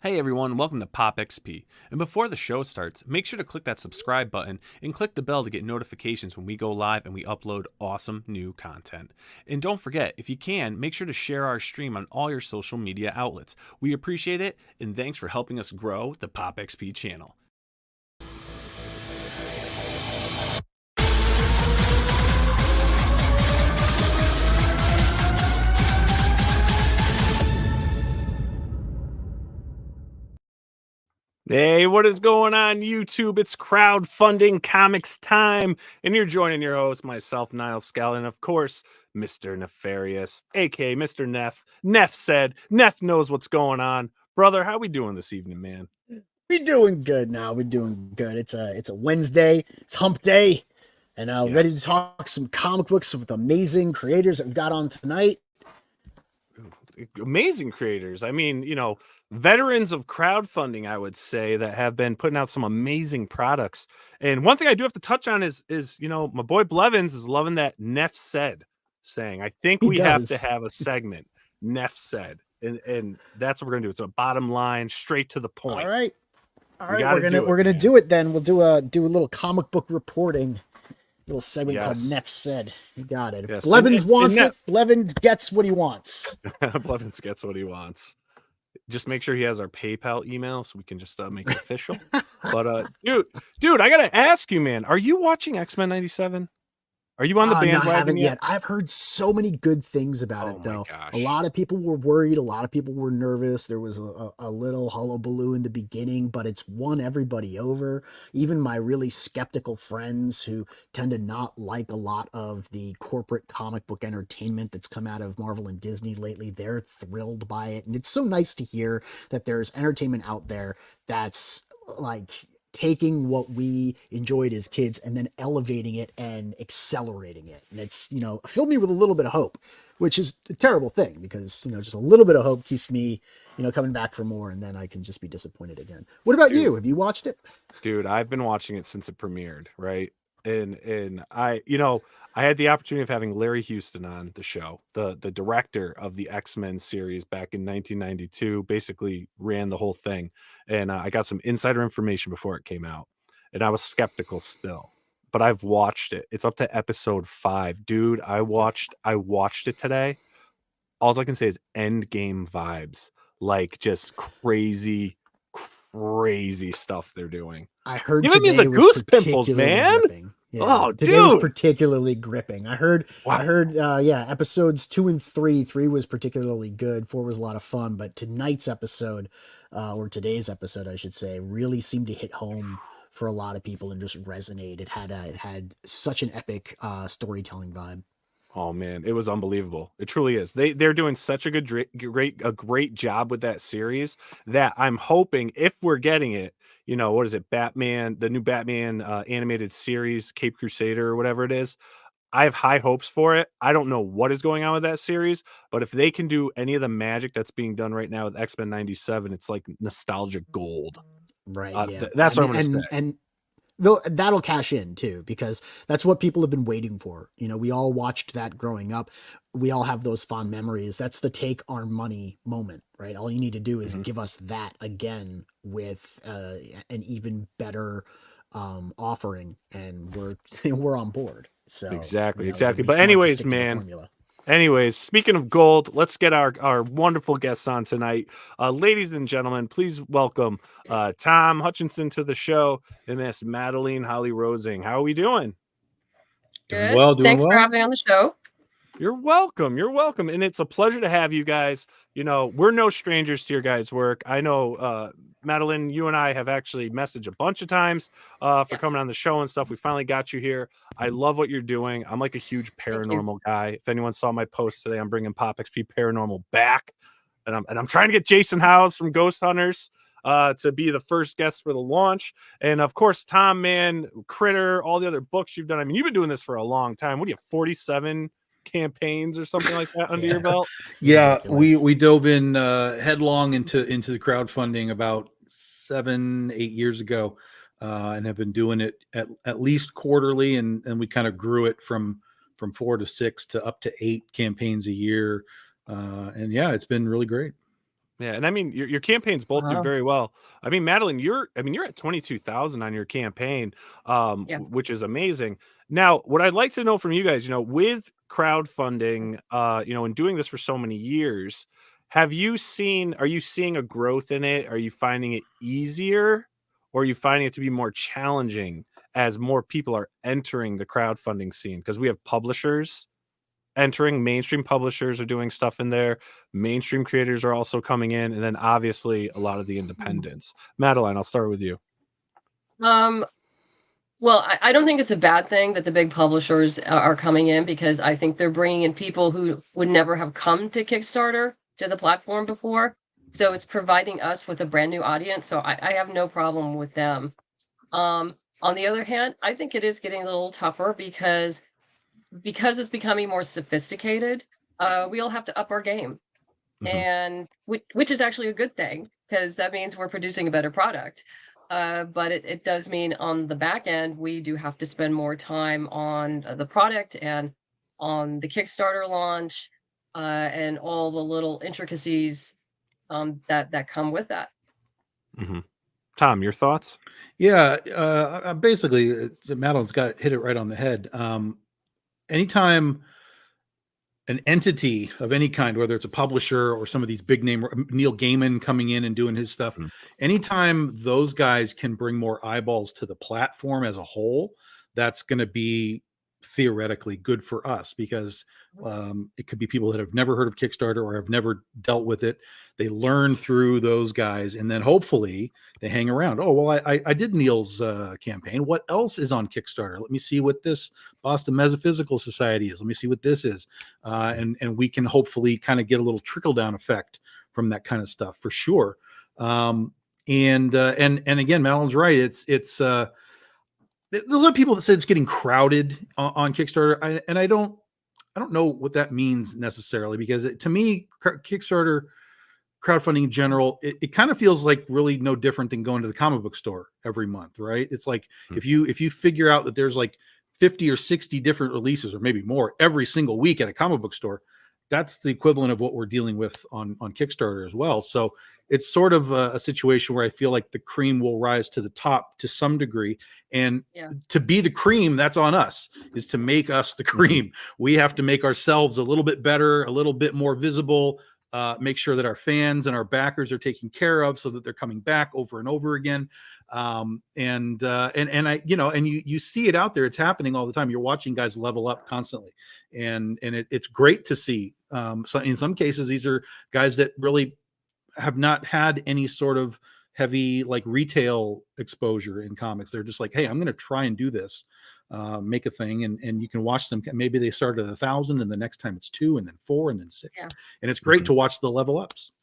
Hey everyone, welcome to Pop XP. And before the show starts, make sure to click that subscribe button and click the bell to get notifications when we go live and we upload awesome new content. And don't forget, if you can, make sure to share our stream on all your social media outlets. We appreciate it, and thanks for helping us grow the Pop XP channel. Hey, what is going on, YouTube? It's crowdfunding comics time, and you're joining your host, myself, Nile Scally, and of course, Mr. Nefarious, aka Mr. Neff. Neff said, Neff knows what's going on. Brother, how we doing this evening, man? We're doing good now. We're doing good. It's a Wednesday. It's hump day, and ready to talk some comic books with amazing creators that we've got on tonight. Amazing creators. I mean, veterans of crowdfunding, I would say, that have been putting out some amazing products. And one thing I do have to touch on is my boy Blevins is loving that Neff said saying. I think we have to have a segment. Neff said, and that's what we're gonna do. It's a bottom line, straight to the point. All right. We're gonna do it then. We'll do a little comic book reporting. Little segment called Neff said. You got it. If Blevins wants it, Blevins gets what he wants. Blevins gets what he wants. Just make sure he has our PayPal email so we can just make it official. But dude, I gotta ask you, man, are you watching X-Men 97? Are you on the bandwagon I haven't yet? I've heard so many good things about it, though. A lot of people were worried. A lot of people were nervous. There was a little hullabaloo in the beginning, but it's won everybody over. Even my really skeptical friends who tend to not like a lot of the corporate comic book entertainment that's come out of Marvel and Disney lately, they're thrilled by it. And it's so nice to hear that there's entertainment out there that's like taking what we enjoyed as kids and then elevating it and accelerating it. And it's, filled me with a little bit of hope, which is a terrible thing because, just a little bit of hope keeps me, coming back for more, and then I can just be disappointed again. What about you? Have you watched it? Dude, I've been watching it since it premiered, right? And I had the opportunity of having Larry Houston on the show, the director of the X-Men series back in 1992, basically ran the whole thing. And I got some insider information before it came out, and I was skeptical still, but I've watched it. It's up to episode 5. Dude, I watched it today. All I can say is Endgame vibes, like just crazy stuff they're doing. I heard today the goose pimples, man. Yeah, oh, today was particularly gripping. I heard, episodes 2 and 3. 3 was particularly good. 4 was a lot of fun, but tonight's episode, or today's episode, I should say, really seemed to hit home for a lot of people and just resonate. It had such an epic storytelling vibe. Oh man, it was unbelievable. It truly is. They're doing such a great job with that series that I'm hoping, if we're getting it, what is it? Batman, the new Batman animated series, Cape Crusader or whatever it is. I have high hopes for it. I don't know what is going on with that series, but if they can do any of the magic that's being done right now with X-Men 97, it's like nostalgic gold. Right. That's what I'm going to say. And that'll cash in too, because that's what people have been waiting for. We all watched that growing up. We all have those fond memories. That's the take our money moment, right? All you need to do is give us that again with an even better offering, and we're on board. So exactly. But anyways, man. Anyways, speaking of gold, let's get our wonderful guests on tonight. Ladies and gentlemen, please welcome Tom Hutchison to the show and Miss Madeleine Holly Rosing. How are we doing? Good. Thanks for having me on the show. You're welcome. And it's a pleasure to have you guys. We're no strangers to your guys' work. I know, Madeleine, you and I have actually messaged a bunch of times for coming on the show and stuff. We finally got you here. I love what you're doing. I'm like a huge paranormal guy. If anyone saw my post today, I'm bringing Pop XP Paranormal back. And I'm trying to get Jason Howes from Ghost Hunters to be the first guest for the launch. And of course, Tom, man, Critter, all the other books you've done. I mean, you've been doing this for a long time. What do you have, 47 campaigns or something like that under your belt? Yeah, we dove in headlong into the crowdfunding about 7-8 years ago, and have been doing it at least quarterly, and we kind of grew it from 4 to 6 to up to 8 campaigns a year, and yeah, it's been really great. Yeah, and I mean your campaigns both do very well. I mean, Madeleine, you're at 22,000 on your campaign, which is amazing. Now, what I'd like to know from you guys, with crowdfunding, and doing this for so many years, are you seeing a growth in it? Are you finding it easier, or are you finding it to be more challenging as more people are entering the crowdfunding scene? Because we have publishers entering, mainstream publishers are doing stuff in there, mainstream creators are also coming in, and then obviously a lot of the independents. Madeleine, I'll start with you. Well, I don't think it's a bad thing that the big publishers are coming in, because I think they're bringing in people who would never have come to Kickstarter, to the platform before. So it's providing us with a brand new audience. So I have no problem with them. On the other hand, I think it is getting a little tougher because it's becoming more sophisticated. We all have to up our game, and which is actually a good thing, because that means we're producing a better product. But it does mean on the back end, we do have to spend more time on the product and on the Kickstarter launch, and all the little intricacies that come with that. Tom, your thoughts? Yeah, basically, Madeleine's hit it right on the head. Anytime an entity of any kind, whether it's a publisher or some of these big name, Neil Gaiman coming in and doing his stuff, anytime those guys can bring more eyeballs to the platform as a whole, that's going to be theoretically good for us, because it could be people that have never heard of Kickstarter or have never dealt with it. They learn through those guys, and then hopefully they hang around. Oh, well, I did Neil's campaign. What else is on Kickstarter? Let me see what this Boston Metaphysical Society is. Let me see what this is. And we can hopefully kind of get a little trickle down effect from that kind of stuff, for sure. And again, Madeleine's right. It's there's a lot of people that say it's getting crowded on Kickstarter. I don't know what that means necessarily, because to me, Kickstarter crowdfunding in general, it kind of feels like really no different than going to the comic book store every month, right? It's like if you figure out that there's like 50 or 60 different releases, or maybe more, every single week at a comic book store, that's the equivalent of what we're dealing with on Kickstarter as well. So it's sort of a situation where I feel like the cream will rise to the top to some degree. And to be the cream, that's on us, is to make us the cream. We have to make ourselves a little bit better, a little bit more visible, make sure that our fans and our backers are taken care of so that they're coming back over and over again. And you see it out there. It's happening all the time. You're watching guys level up constantly. And it's great to see. So in some cases, these are guys that really have not had any sort of heavy like retail exposure in comics. They're just like, hey, I'm going to try and do this, make a thing. And you can watch them. Maybe they start at 1,000 and the next time it's 2 and then 4 and then 6. And it's great to watch the level ups.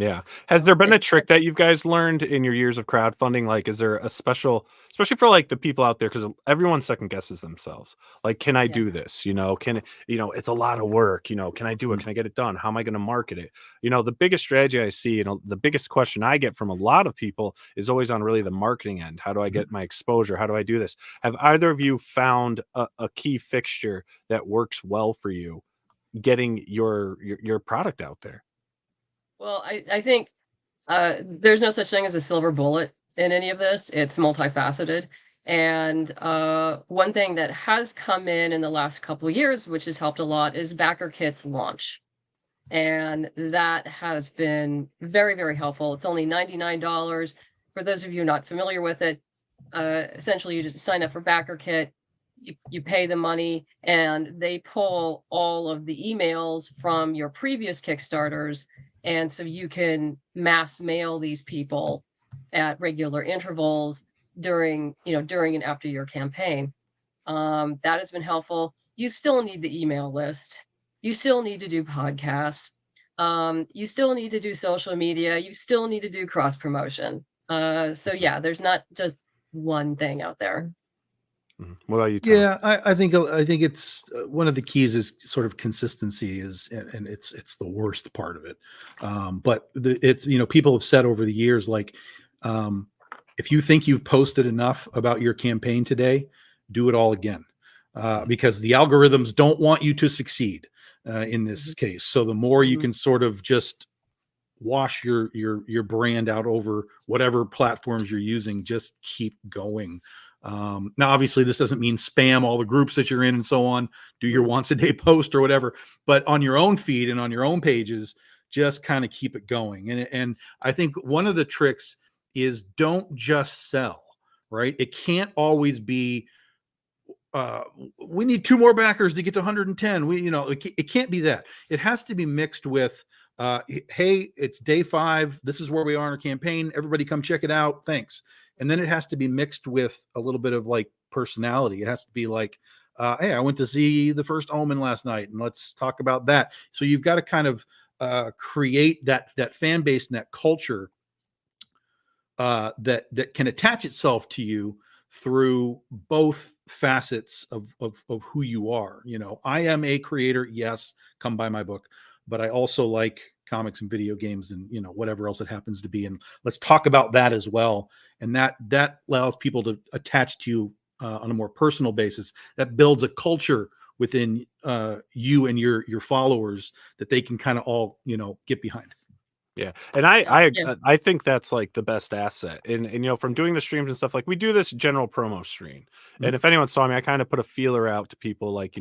Yeah. Has there been a trick that you guys learned in your years of crowdfunding? Like, is there a special, especially for like the people out there, because everyone second guesses themselves. Like, can I do this? It's a lot of work. Can I do it? Can I get it done? How am I going to market it? The biggest strategy I see, the biggest question I get from a lot of people is always on really the marketing end. How do I get my exposure? How do I do this? Have either of you found a key fixture that works well for you getting your product out there? Well, I think there's no such thing as a silver bullet in any of this. It's multifaceted. And one thing that has come in the last couple of years, which has helped a lot, is backer kits launch. And that has been very, very helpful. It's only $99. For those of you not familiar with it, essentially you just sign up for backer kit, you pay the money, and they pull all of the emails from your previous Kickstarters. And so you can mass mail these people at regular intervals during and after your campaign. That has been helpful. You still need the email list. You still need to do podcasts. You still need to do social media. You still need to do cross promotion. So yeah, there's not just one thing out there. What about you, Tom? Yeah, I think it's one of the keys is sort of consistency and it's the worst part of it. But it's people have said over the years, like, if you think you've posted enough about your campaign today, do it all again, because the algorithms don't want you to succeed in this case. So the more you can sort of just wash your brand out over whatever platforms you're using. Just keep going. Now, obviously, this doesn't mean spam all the groups that you're in and so on. Do your once a day post or whatever, but on your own feed and on your own pages, just kind of keep it going. And I think one of the tricks is don't just sell, right? It can't always be, we need 2 more backers to get to 110. It can't be that. It has to be mixed with, hey, it's day 5. This is where we are in our campaign. Everybody come check it out. Thanks. And then it has to be mixed with a little bit of like personality. It has to be like, hey, I went to see The First Omen last night, and let's talk about that. So you've got to kind of create that fan base and that culture that can attach itself to you through both facets of who you are. I am a creator. Yes, come buy my book, but I also like comics and video games and whatever else it happens to be. And let's talk about that as well. And that allows people to attach to you on a more personal basis. That builds a culture within you and your followers that they can kind of all get behind. Yeah. And I think that's like the best asset. And from doing the streams and stuff, like we do this general promo stream. Mm-hmm. And if anyone saw me, I kind of put a feeler out to people like,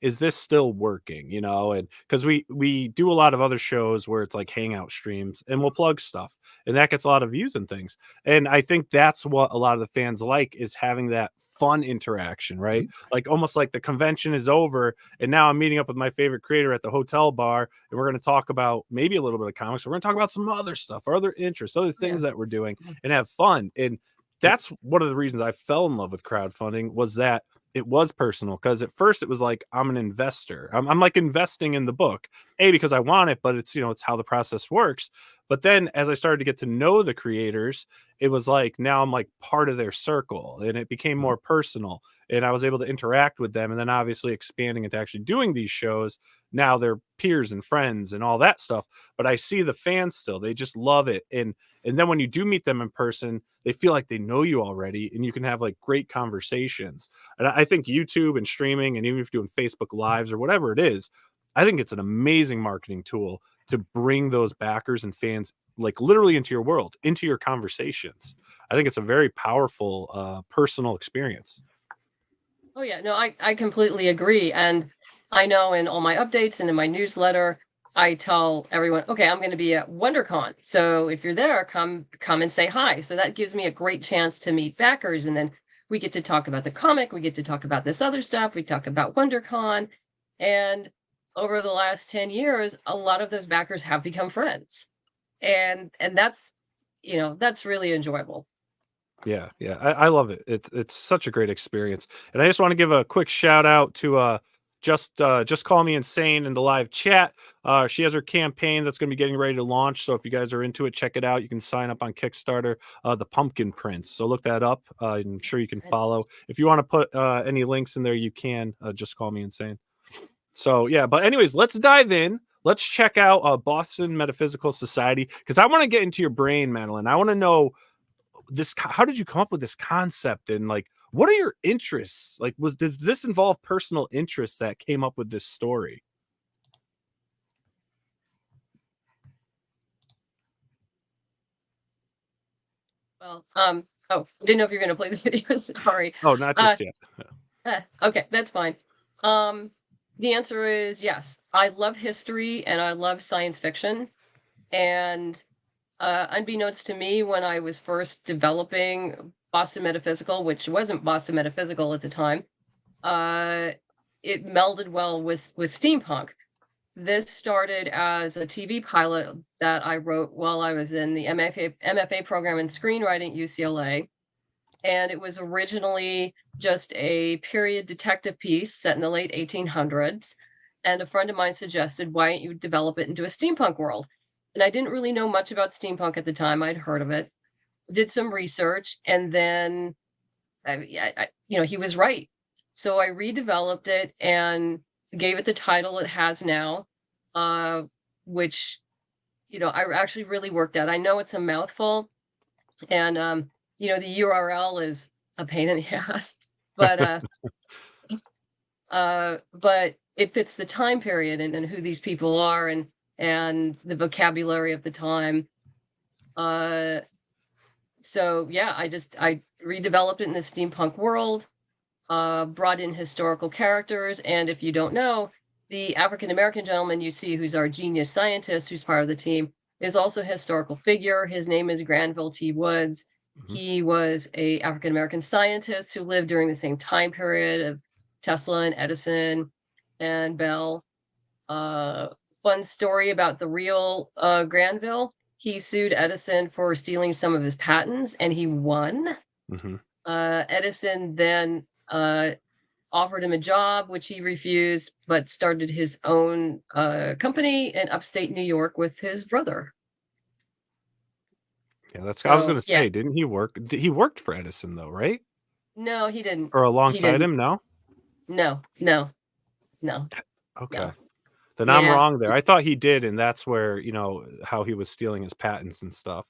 is this still working? And because we do a lot of other shows where it's like hangout streams and we'll plug stuff and that gets a lot of views and things. And I think that's what a lot of the fans like, is having that fun interaction, right? Mm-hmm. Like almost like the convention is over and now I'm meeting up with my favorite creator at the hotel bar and we're going to talk about maybe a little bit of comics. We're going to talk about some other stuff, or other interests, other things that we're doing, and have fun. And that's one of the reasons I fell in love with crowdfunding, was that it was personal. Because at first it was like, I'm an investor. I'm like investing in the book, because I want it, but it's it's how the process works. But then as I started to get to know the creators, it was like, now I'm like part of their circle, and it became more personal, and I was able to interact with them. And then obviously expanding into actually doing these shows, now they're peers and friends and all that stuff. But I see the fans still, they just love it. And then when you do meet them in person, they feel like they know you already, and you can have like great conversations. And I think YouTube and streaming, and even if you're doing Facebook Lives or whatever it is, I think it's an amazing marketing tool to bring those backers and fans like literally into your world, into your conversations. I think it's a very powerful personal experience. Oh yeah, no, I completely agree. And I know in all my updates and in my newsletter, I tell everyone, okay, I'm going to be at WonderCon. So if you're there, come and say hi. So that gives me a great chance to meet backers. And then we get to talk about the comic. We get to talk about this other stuff. We talk about WonderCon. And over the last 10 years, a lot of those backers have become friends. And that's, that's really enjoyable. Yeah. I love it. It's such a great experience. And I just want to give a quick shout out to just Call Me Insane in the live chat. She has her campaign that's going to be getting ready to launch. So if you guys are into it, check it out. You can sign up on Kickstarter, the Pumpkin Prince. So look that up. I'm sure you can follow. If you want to put any links in there, you can. Just Call Me Insane. So yeah, but anyways, let's dive in. Let's check out Boston Metaphysical Society, because I want to get into your brain, Madeleine. I want to know this. How did you come up with this concept, and like, what are your interests? Like, does this involve personal interests that came up with this story? Well, oh, I didn't know if you're going to play the video. Sorry. Oh, not just yet. Okay, that's fine. The answer is yes. I love history and I love science fiction. And unbeknownst to me, when I was first developing Boston Metaphysical, which wasn't Boston Metaphysical at the time, it melded well with steampunk. This started as a TV pilot that I wrote while I was in the MFA program in screenwriting at UCLA. And it was originally just a period detective piece set in the late 1800s. And a friend of mine suggested, why don't you develop it into a steampunk world? And I didn't really know much about steampunk at the time. I'd heard of it, did some research, and then, he was right. So I redeveloped it and gave it the title it has now, which, I actually really worked at. I know it's a mouthful, and, the URL is a pain in the ass, but it fits the time period and who these people are. And and the vocabulary of the time. So yeah, I redeveloped it in the steampunk world, brought in historical characters, and if you don't know, the African-American gentleman you see who's our genius scientist who's part of the team is also a historical figure. His name is Granville T. Woods. He was a African-American scientist who lived during the same time period of Tesla and Edison and Bell. Fun story about the real Granville. He sued Edison for stealing some of his patents, and he won. Edison then offered him a job, which he refused, but started his own company in upstate New York with his brother. Yeah, that's. I was going to say, didn't he work? He worked for Edison, though, right? No, he didn't. Or alongside him? No. No. Okay. No. Then I'm wrong there. I thought he did, and that's where, you know, how he was stealing his patents and stuff.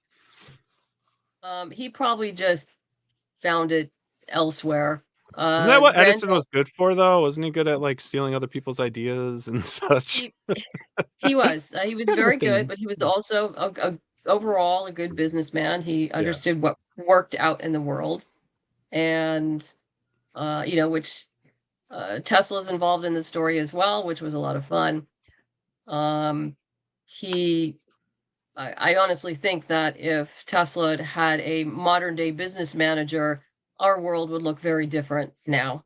He probably just found it elsewhere. Isn't that what Edison was good for, though? Wasn't he good at like stealing other people's ideas and such? He was. He was very good, but he was also overall a good businessman. He understood what worked out in the world, and you know, which Tesla's involved in the story as well, which was a lot of fun. I honestly think that if Tesla had a modern day business manager, our world would look very different now.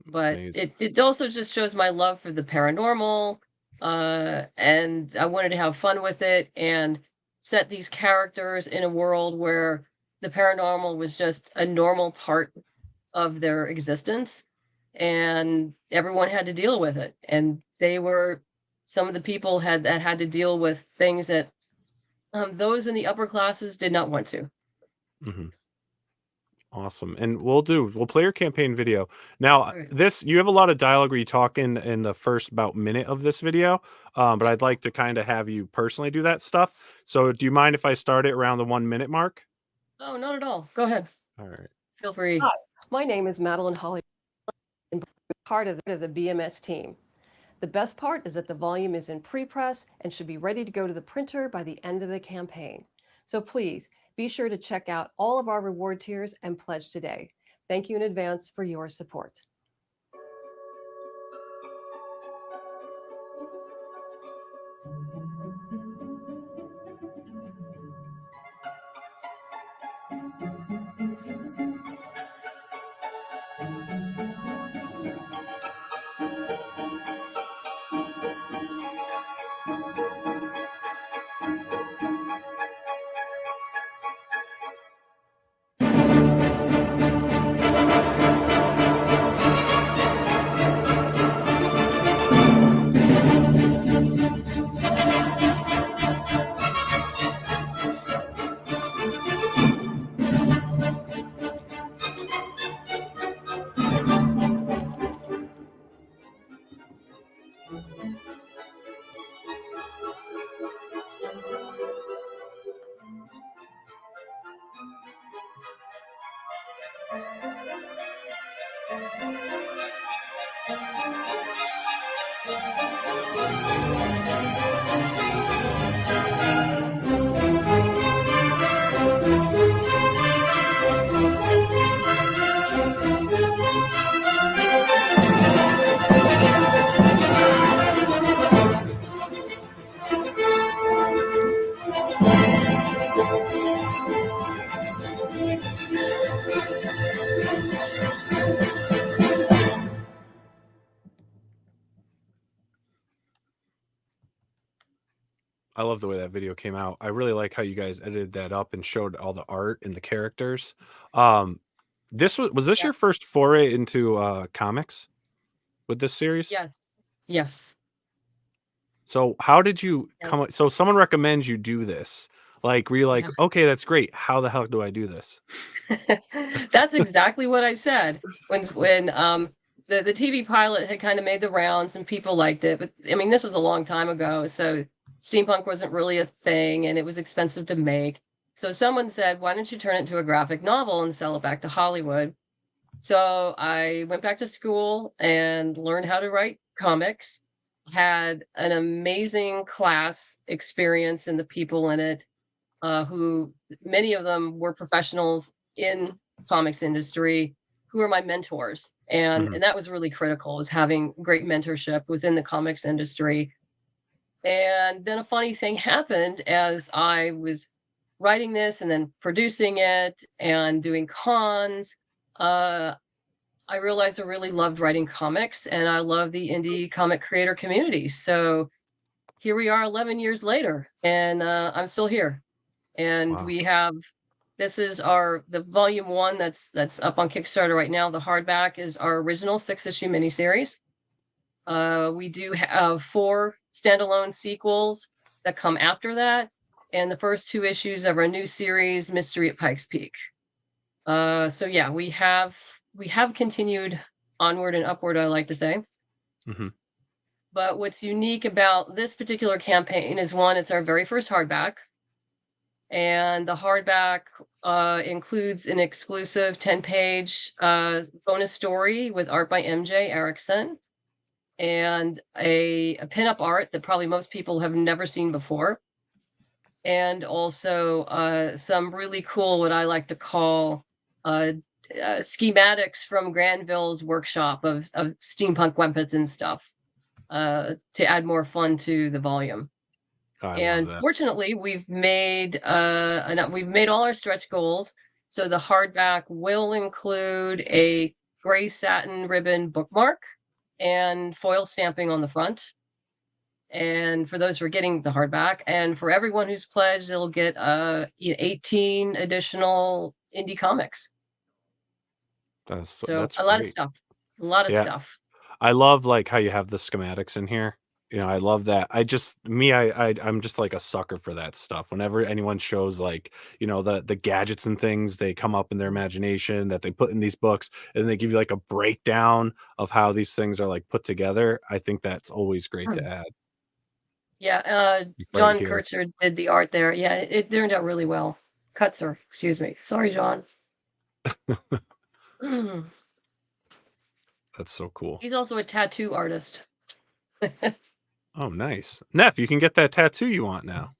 But it also just shows my love for the paranormal, and I wanted to have fun with it and set these characters in a world where the paranormal was just a normal part of their existence, and everyone had to deal with it. And they were some of the people that had to deal with things that those in the upper classes did not want to. Awesome. And we'll play your campaign video. Now, you have a lot of dialogue where you talk in the first about minute of this video, but I'd like to kind of have you personally do that stuff. So do you mind if I start it around the 1 minute mark? Oh, not at all. Go ahead. All right. Feel free. Hi, my name is Madeleine Holly, part of the BMS team. The best part is that the volume is in pre-press and should be ready to go to the printer by the end of the campaign. So please be sure to check out all of our reward tiers and pledge today. Thank you in advance for your support. I love the way that video came out. I really like how you guys edited that up and showed all the art and the characters. This was this your first foray into comics with this series? Yes. So how did you come up? So someone recommends you do this. Like, were you like, okay, that's great. How the hell do I do this? That's exactly what I said when the TV pilot had kind of made the rounds and people liked it. But I mean, this was a long time ago, so steampunk wasn't really a thing and it was expensive to make. So someone said, why don't you turn it into a graphic novel and sell it back to Hollywood? So I went back to school and learned how to write comics. had an amazing class experience and the people in it, who many of them were professionals in comics industry who are my mentors. And that was really critical, was having great mentorship within the comics industry. And then a funny thing happened as I was writing this and then producing it and doing cons. I realized I really loved writing comics and I love the indie comic creator community. So here we are 11 years later and I'm still here. And we have, this is the volume 1 that's up on Kickstarter right now. The hardback is our original 6-issue miniseries. We do have 4 standalone sequels that come after that. And the first 2 issues of our new series, Mystery at Pikes Peak. So yeah, we have continued onward and upward, I like to say. But what's unique about this particular campaign is, one, it's our very first hardback. And the hardback includes an exclusive 10-page bonus story with art by MJ Erickson and a pinup art that probably most people have never seen before. And also some really cool, what I like to call schematics from Granville's workshop of steampunk weapons and stuff to add more fun to the volume. And fortunately, we've made all our stretch goals. So the hardback will include a gray satin ribbon bookmark and foil stamping on the front. And for those who are getting the hardback, and for everyone who's pledged, they'll get 18 additional indie comics. That's a lot of stuff. A lot of stuff. I love like how you have the schematics in here. You know, I love that. I'm just like a sucker for that stuff. Whenever anyone shows like, you know, the gadgets and things, they come up in their imagination that they put in these books, and they give you like a breakdown of how these things are like put together. I think that's always great to add. Yeah, John Kurtzer did the art there. Yeah, it turned out really well. Kutzer, excuse me. Sorry, John. That's so cool. He's also a tattoo artist. Oh, nice. Neff, you can get that tattoo you want now.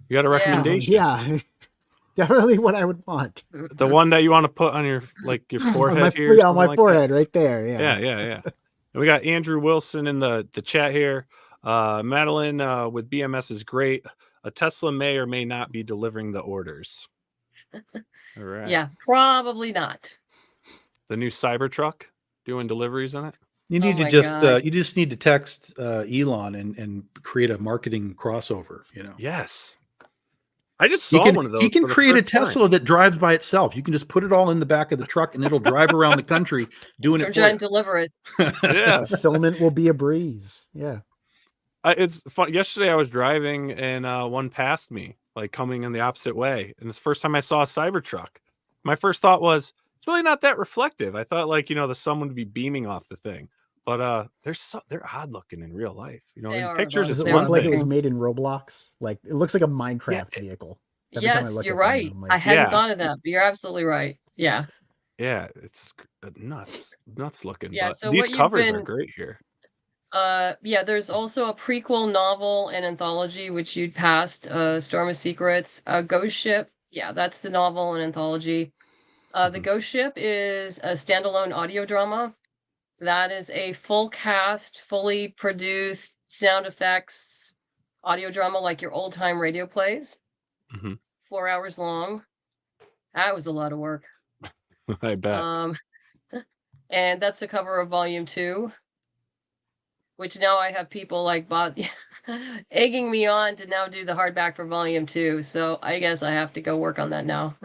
You got a recommendation? Yeah, definitely what I would want. The one that you want to put on your your forehead here? Yeah, on my forehead right there. Yeah. Yeah. And we got Andrew Wilson in the chat here. Madeleine with BMS is great. A Tesla may or may not be delivering the orders. All right. Yeah, probably not. The new Cybertruck doing deliveries in it. You need to just you just need to text Elon and create a marketing crossover. You know. Yes. I just saw one of those. He can create a Tesla that drives by itself. You can just put it all in the back of the truck, and it'll drive around the country doing it. Try and deliver it. Yeah, fulfillment will be a breeze. Yeah. It's fun. Yesterday I was driving and one passed me, like coming in the opposite way, and it's the first time I saw a Cybertruck. My first thought was, it's really not that reflective. I thought like, you know, the sun would be beaming off the thing, but they're odd looking in real life. You know, in pictures does it look like it was made in Roblox? Like it looks like a Minecraft vehicle. Yes, you're right. I hadn't thought of that, but you're absolutely right. Yeah. Yeah, it's nuts looking. Yeah, but so these covers are great here. Yeah, there's also a prequel novel and anthology which you'd passed, Storm of Secrets, Ghost Ship. Yeah, that's the novel and anthology. The Ghost Ship is a standalone audio drama. That is a full cast, fully produced sound effects audio drama like your old time radio plays. 4 hours long. That was a lot of work. I bet. And that's the cover of volume 2. Which now I have people like egging me on to now do the hardback for volume 2. So I guess I have to go work on that now.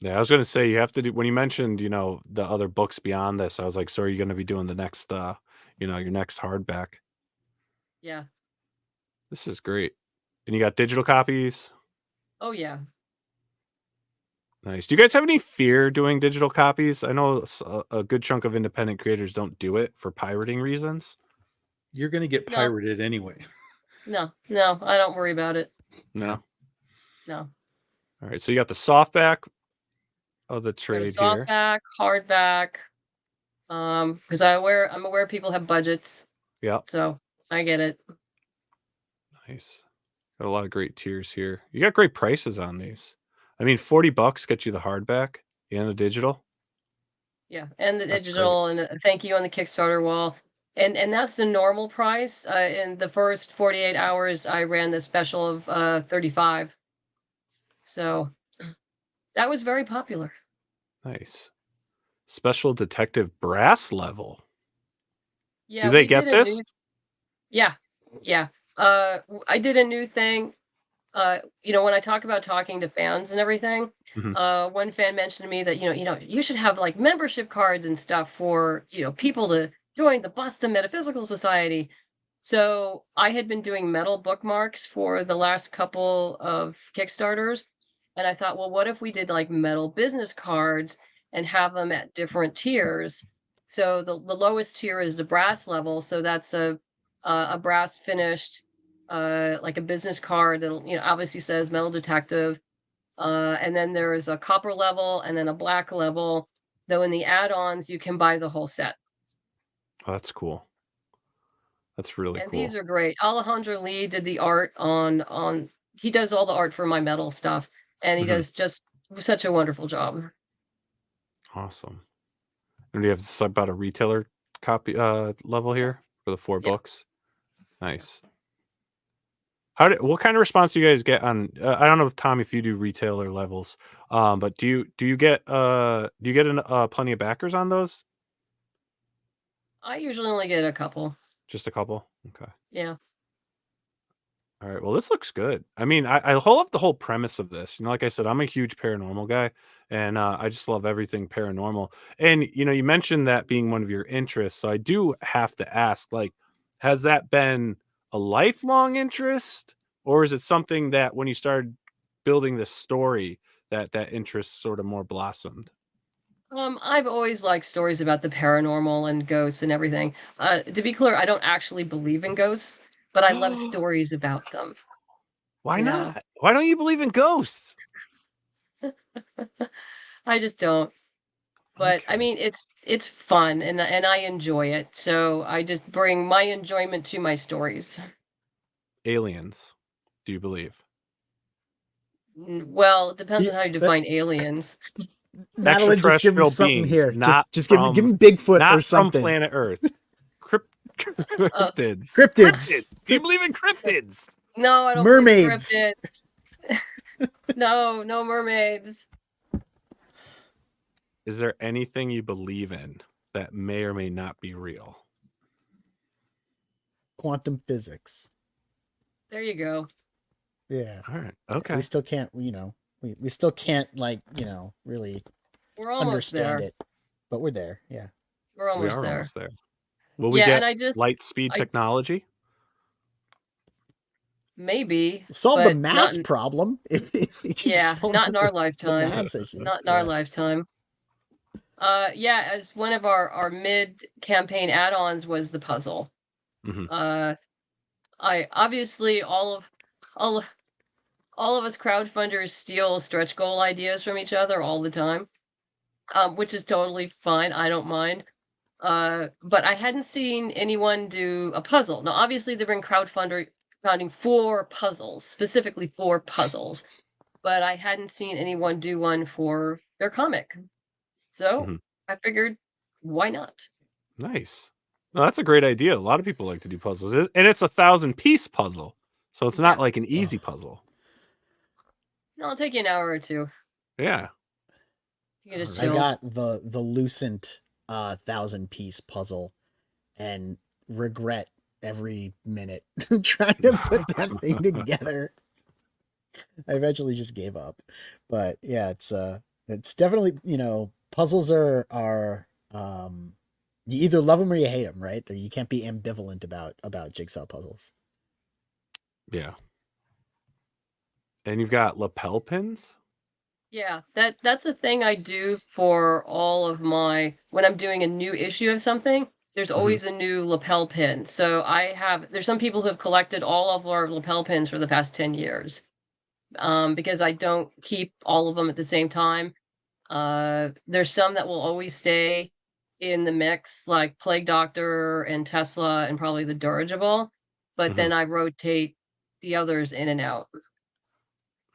Yeah, I was going to say, you have to do, when you mentioned, you know, the other books beyond this, I was like, so are you going to be doing the next, you know, your next hardback? Yeah. This is great. And you got digital copies? Oh, yeah. Nice. Do you guys have any fear doing digital copies? I know a good chunk of independent creators don't do it for pirating reasons. You're going to get pirated anyway. No, I don't worry about it. No. All right. So you got the softback of the trade here. Softback, hardback. Because I'm aware people have budgets. Yeah. So I get it. Nice. Got a lot of great tiers here. You got great prices on these. I mean, $40 gets you the hardback and the digital. Yeah, and the That's digital, and thank you on the Kickstarter wall. And that's the normal price. In the first 48 hours, I ran the special of 35. So that was very popular. Nice. Special detective brass level. Yeah, Do they we get did a this? new. Yeah, yeah. I did a new thing. You know, when I talk about talking to fans and everything, one fan mentioned to me that you should have like membership cards and stuff for people to join the Boston Metaphysical Society. So I had been doing metal bookmarks for the last couple of Kickstarters, and I thought, well, what if we did like metal business cards and have them at different tiers? So the lowest tier is the brass level, so that's a brass finished like a business card that obviously says metal detective, and then there's a copper level and then a black level, though in the add-ons you can buy the whole set. Oh, that's cool. That's really And cool. these are great. Alejandro Lee did the art on he does all the art for my metal stuff, and he does just such a wonderful job. Awesome. And do you have about a retailer copy level here for the 4 books? Nice. What kind of response do you guys get on? I don't know if Tom, if you do retailer levels, but do you get plenty of backers on those? I usually only get a couple. Just a couple. Okay. Yeah. All right. Well, this looks good. I mean, I love the whole premise of this. Like I said, I'm a huge paranormal guy, and I just love everything paranormal. And you mentioned that being one of your interests, so I do have to ask, like, has that been a lifelong interest, or is it something that when you started building this story that interest sort of more blossomed? I've always liked stories about the paranormal and ghosts and everything. To be clear, I don't actually believe in ghosts, but I love stories about them. Why not? Why don't you believe in ghosts? I just don't. But I mean, it's fun and I enjoy it. So I just bring my enjoyment to my stories. Aliens, do you believe? Well, it depends on how you define aliens. Madeleine, just give him something beings, here. Not Just give him Bigfoot not or something. From planet Earth. Cryptids. Cryptids. Do you believe in cryptids? No, I don't mermaids. believe in cryptids. No mermaids. Is there anything you believe in that may or may not be real? Quantum physics. There you go. Yeah. All right. Okay. We still can't, we still can't really We're almost understand there. it. But we're there. Yeah. We're almost we are there. Almost there. Will we get and light speed technology? Maybe. Solve the mass problem. Not in our lifetime. Not in our lifetime. As one of our mid-campaign add-ons was the puzzle. I obviously all of us crowdfunders steal stretch goal ideas from each other all the time, which is totally fine. I don't mind. But I hadn't seen anyone do a puzzle. Now, obviously, they've been crowdfunding for puzzles, specifically for puzzles, but I hadn't seen anyone do one for their comic. So I figured, why not? Nice. No, that's a great idea. A lot of people like to do puzzles, and it's 1,000-piece puzzle, so it's not like an easy puzzle. No, it'll take you an hour or two. Yeah. You can just I got the Lucent 1,000-piece puzzle and regret every minute trying to put that thing together. I eventually just gave up. But yeah, it's definitely, puzzles are you either love them or you hate them, right? You can't be ambivalent about jigsaw puzzles. Yeah. And you've got lapel pins? Yeah, that's a thing I do for all of my, when I'm doing a new issue of something, there's always a new lapel pin. So there's some people who have collected all of our lapel pins for the past 10 years. Because I don't keep all of them at the same time. There's some that will always stay in the mix, like Plague Doctor and Tesla and probably the Dirigible. But then I rotate the others in and out.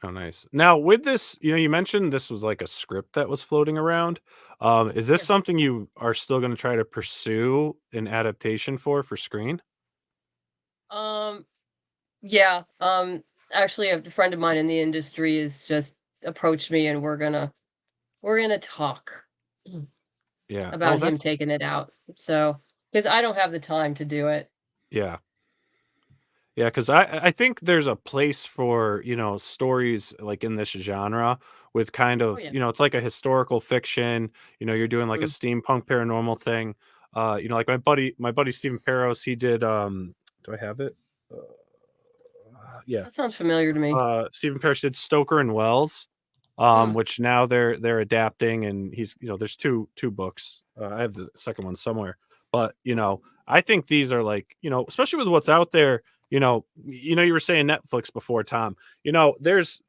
Oh, nice. Now, with this, you mentioned this was like a script that was floating around. Is this Yeah. something you are still going to try to pursue an adaptation for screen? Um, yeah. Actually, a friend of mine in the industry has just approached me, and we're gonna talk Yeah. Oh, about him that's taking it out. So, because I don't have the time to do it. yeah. Yeah, because I think there's a place for, stories like in this genre with kind Oh of, yeah. it's like a historical fiction, you're doing like a Mhm. steampunk paranormal thing. Like my buddy Stephen Peros, he did do I have it? Uh, yeah. That sounds familiar to me. Stephen Peros did Stoker and Wells, Mm. which now they're adapting, and he's there's two books. I have the second one somewhere, but I think these are like especially with what's out there. You were saying Netflix before, Tom. There's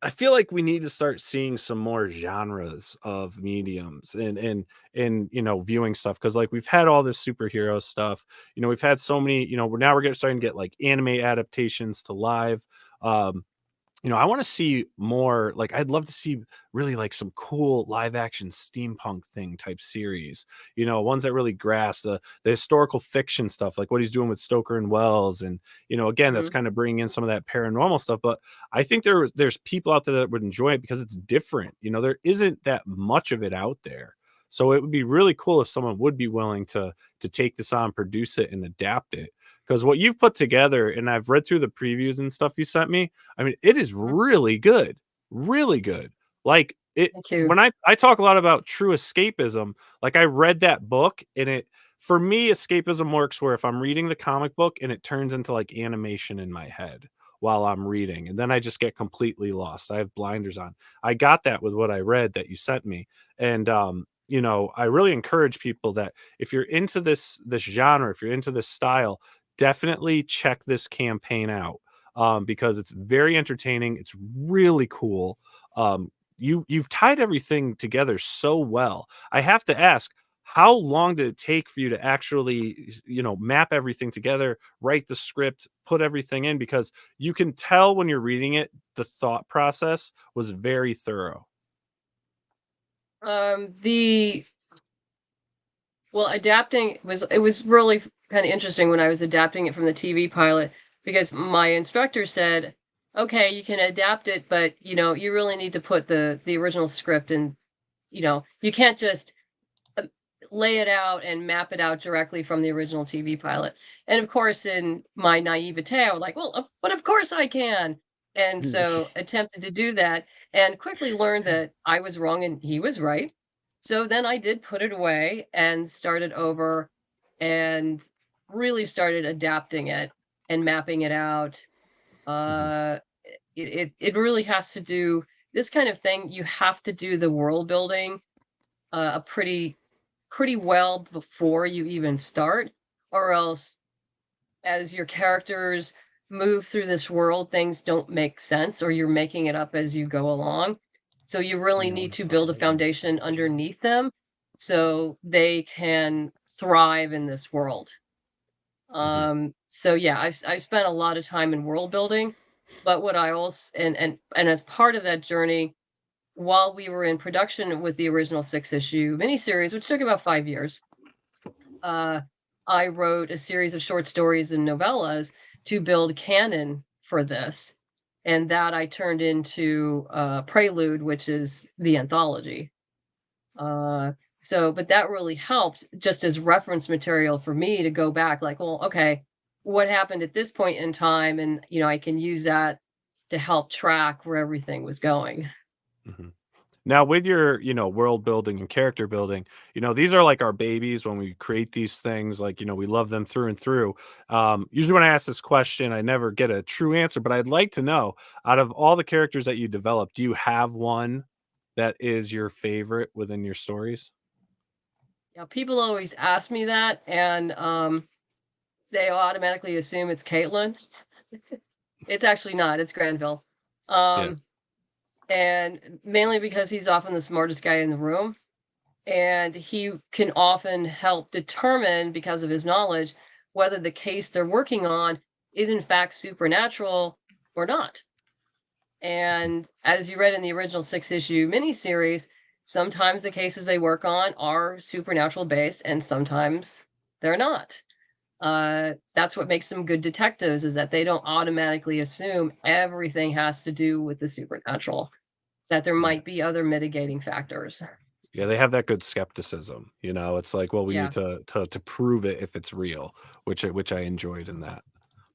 I feel like we need to start seeing some more genres of mediums and viewing stuff because like we've had all this superhero stuff. We've had so many. We're starting to get like anime adaptations to live. Um, I want to see more. Like, I'd love to see really like some cool live action steampunk thing type series. Ones that really grasp the historical fiction stuff, like what he's doing with Stoker and Wells, and again, that's Mhm. kind of bringing in some of that paranormal stuff. But I think there's people out there that would enjoy it because it's different. There isn't that much of it out there. So it would be really cool if someone would be willing to take this on, produce it, and adapt it. Because what you've put together, and I've read through the previews and stuff you sent me, I mean, it is Mhm. really good, really good. Like it Thank you. when I talk a lot about true escapism, like I read that book and it for me escapism works where if I'm reading the comic book and it turns into like animation in my head while I'm reading and then I just get completely lost. I have blinders on. I got that with what I read that you sent me. And I really encourage people that if you're into this genre, if you're into this style, definitely check this campaign out because it's very entertaining. It's really cool. You've tied everything together so well. I have to ask, how long did it take for you to actually, map everything together, write the script, put everything in? Because you can tell when you're reading it, the thought process was very thorough. The Well, adapting was really kind of interesting when I was adapting it from the TV pilot because my instructor said, "Okay, you can adapt it, but you really need to put the original script in. You can't just uh, lay it out and map it out directly from the original TV pilot." And of course, in my naivete, I was like, "Well, but of course I can." And so attempted to do that and quickly learned that I was wrong and he was right. So then I did put it away and started over and really started adapting it and mapping it out. Mhm. Uh, it really has to do this kind of thing. You have to do the world building a pretty well before you even start, or else as your characters move through this world, things don't make sense, or you're making it up as you go along. So you really You know, need the to build a fucking lightning foundation technology. underneath them so they can thrive in this world. Mhm. So yeah, I spent a lot of time in world building, but what I also and as part of that journey, while we were in production with the original 6 issue miniseries, which took about 5 years, uh, I wrote a series of short stories and novellas to build canon for this. And that I turned into Prelude, which is the anthology. But that really helped just as reference material for me to go back, like, well, okay, what happened at this point in time? And, I can use that to help track where everything was going. Mhm. Now, with your, world building and character building, these are like our babies when we create these things. Like, we love them through and through. Usually, when I ask this question, I never get a true answer, but I'd like to know out of all the characters that you develop, do you have one that is your favorite within your stories? Yeah, people always ask me that, and they automatically assume it's Caitlin. It's actually not, it's Granville. Yeah. Um, and mainly because he's often the smartest guy in the room, and he can often help determine, because of his knowledge, whether the case they're working on is in fact supernatural or not. And as you read in the original 6-issue miniseries, sometimes the cases they work on are supernatural based and sometimes they're not. That's what makes them good detectives, is that they don't automatically assume everything has to do with the supernatural, that there might be other mitigating factors. Yeah, they have that good skepticism. It's like, well, we Yeah. need to prove it if it's real, which I enjoyed in that.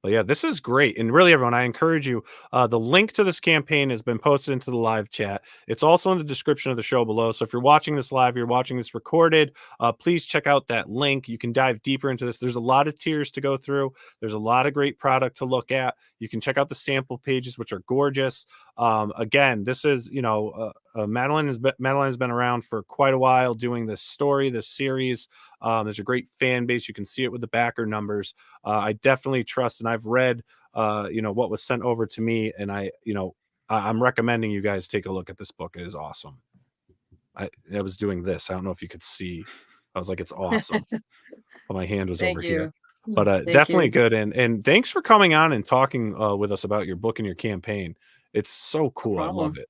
But yeah, this is great. And really, everyone, I encourage you. The link to this campaign has been posted into the live chat. It's also in the description of the show below. So if you're watching this live, you're watching this recorded, please check out that link. You can dive deeper into this. There's a lot of tiers to go through. There's a lot of great product to look at. You can check out the sample pages, which are gorgeous. Again, this is, Madeleine has been around for quite a while doing this series. There's a great fan base. You can see it with the backer numbers. I definitely trust, and I've read, what was sent over to me, and I'm recommending you guys take a look at this book. It is awesome. I was doing this. I don't know if you could see. I was like, it's awesome. But my hand was over here. But definitely good. And thanks for coming on and talking with us about your book and your campaign. It's so cool. No I love it.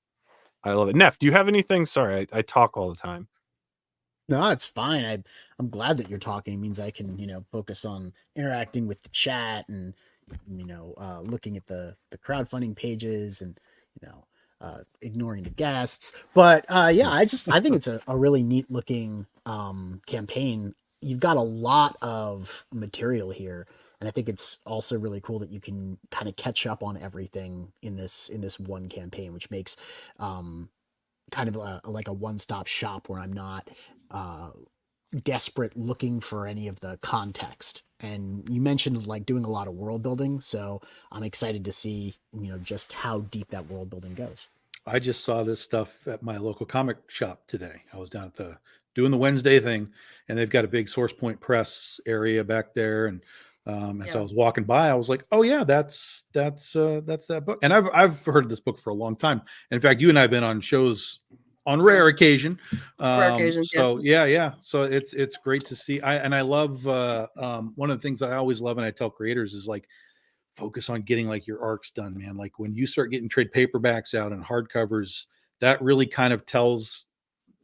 I love it. Neff, do you have anything? Sorry, I talk all the time. No, it's fine. I'm glad that you're talking. It means I can, focus on interacting with the chat and, looking at the crowdfunding pages and, ignoring the guests. But yeah, I think it's a really neat looking campaign. You've got a lot of material here. And I think it's also really cool that you can kind of catch up on everything in this one campaign, which makes kind of like a one-stop shop where I'm not desperate looking for any of the context. And you mentioned like doing a lot of world building, so I'm excited to see just how deep that world building goes. I just saw this stuff at my local comic shop today. I was down at doing the Wednesday thing, and they've got a big Source Point Press area back there. And as I was walking by, I was like, "Oh yeah, that's that book." And I've heard of this book for a long time. And in fact, you and I have been on shows on rare occasion. So yeah. So it's great to see. I love one of the things that I always love, and I tell creators, is like, focus on getting like your arcs done, man. Like when you start getting trade paperbacks out and hardcovers, that really kind of tells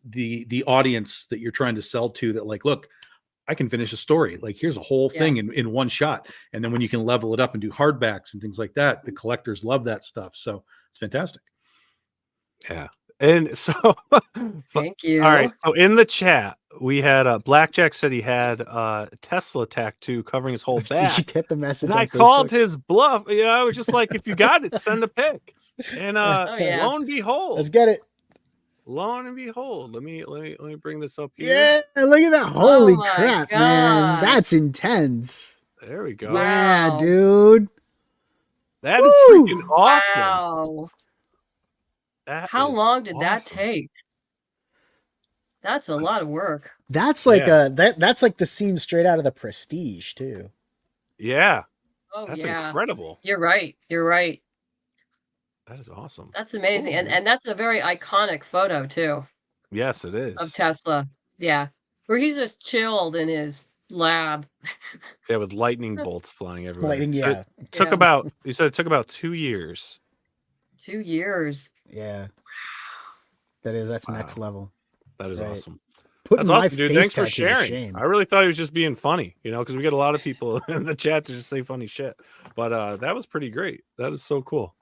the audience that you're trying to sell to that, like, look, I can finish a story. Like, here's a whole thing in one shot. And then when you can level it up and do hardbacks and things like that, the collectors love that stuff. So it's fantastic. Yeah. And so thank you. All right. So in the chat, we had Blackjack said he had Tesla tattoo covering his whole back. Did you get the message? And I called his bluff. I was just like, if you got it, send a pic. And lo and behold, let's get it. Lo and behold, let me bring this up here. Yeah, look at that! Holy crap, God, man, that's intense. There we go. Yeah, dude, that is freaking awesome. Wow. How long did that take? That's a lot of work. That's like that's like the scene straight out of The Prestige too. Yeah. Oh, that's incredible. You're right. That is awesome. That's amazing. And that's a very iconic photo too. Yes, it is. Of Tesla. Yeah. Where he's just chilled in his lab. Yeah, with lightning bolts flying everywhere. Lightning, yeah. It took about, you said it took about 2 years. 2 years. Yeah. That's next level. That is awesome. That's awesome, dude. Thanks for sharing. I really thought he was just being funny, because we get a lot of people in the chat to just say funny shit. But that was pretty great. That is so cool.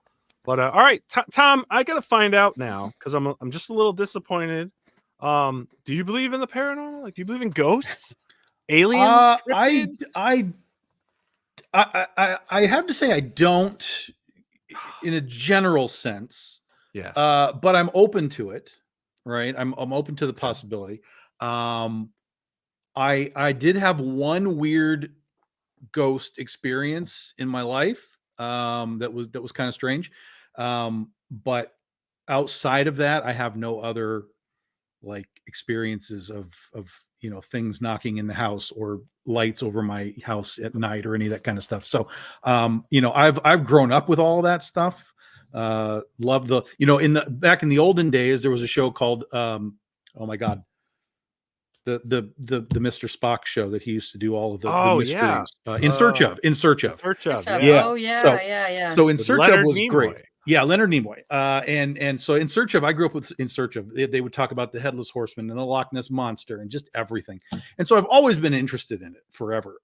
But all right, Tom, I gotta find out now because I'm just a little disappointed. Do you believe in the paranormal? Like, do you believe in ghosts, aliens? I have to say I don't, in a general sense. Yes. But I'm open to it. Right. I'm open to the possibility. I did have one weird ghost experience in my life. That was kind of strange. But outside of that, I have no other like experiences of things knocking in the house or lights over my house at night or any of that kind of stuff. So, I've grown up with all of that stuff. Love the, back in the olden days, there was a show called, oh my God, the Mr. Spock show that he used to do all of the yeah. mysteries. In Search of. In Search of. Yeah. Oh yeah, So, yeah. So In With Search Leonard of was Nimoy. great. Yeah, Leonard Nimoy. And so In Search of, I grew up with In Search of. They would talk about the Headless Horseman and the Loch Ness Monster and just everything. And so I've always been interested in it forever.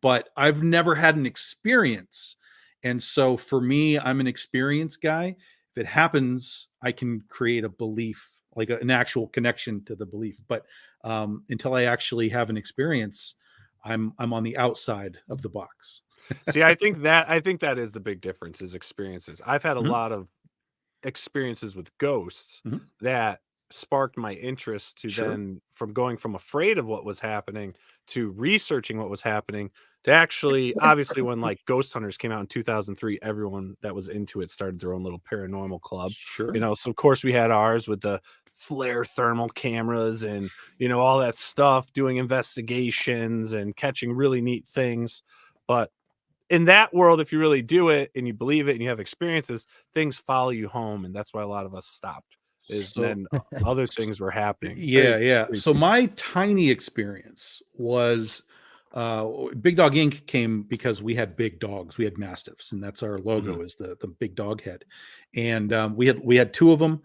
But I've never had an experience. And so for me, I'm an experience guy. If it happens, I can create a belief, like an actual connection to the belief. But until I actually have an experience, I'm on the outside of the box. See, I think that is the big difference is experiences. I've had a lot of experiences with ghosts that sparked my interest to then from going from afraid of what was happening to researching what was happening to actually obviously when like Ghost Hunters came out in 2003, everyone that was into it started their own little paranormal club. Sure. You know, so of course we had ours with the flare thermal cameras and, you know, all that stuff, doing investigations and catching really neat things. But in that world, if you really do it and you believe it and you have experiences, things follow you home. And that's why a lot of us stopped. Then other things were happening. Yeah. So my tiny experience was Big Dog Inc. came because we had big dogs. We had Mastiffs, and that's our logo is the big dog head. And we had two of them.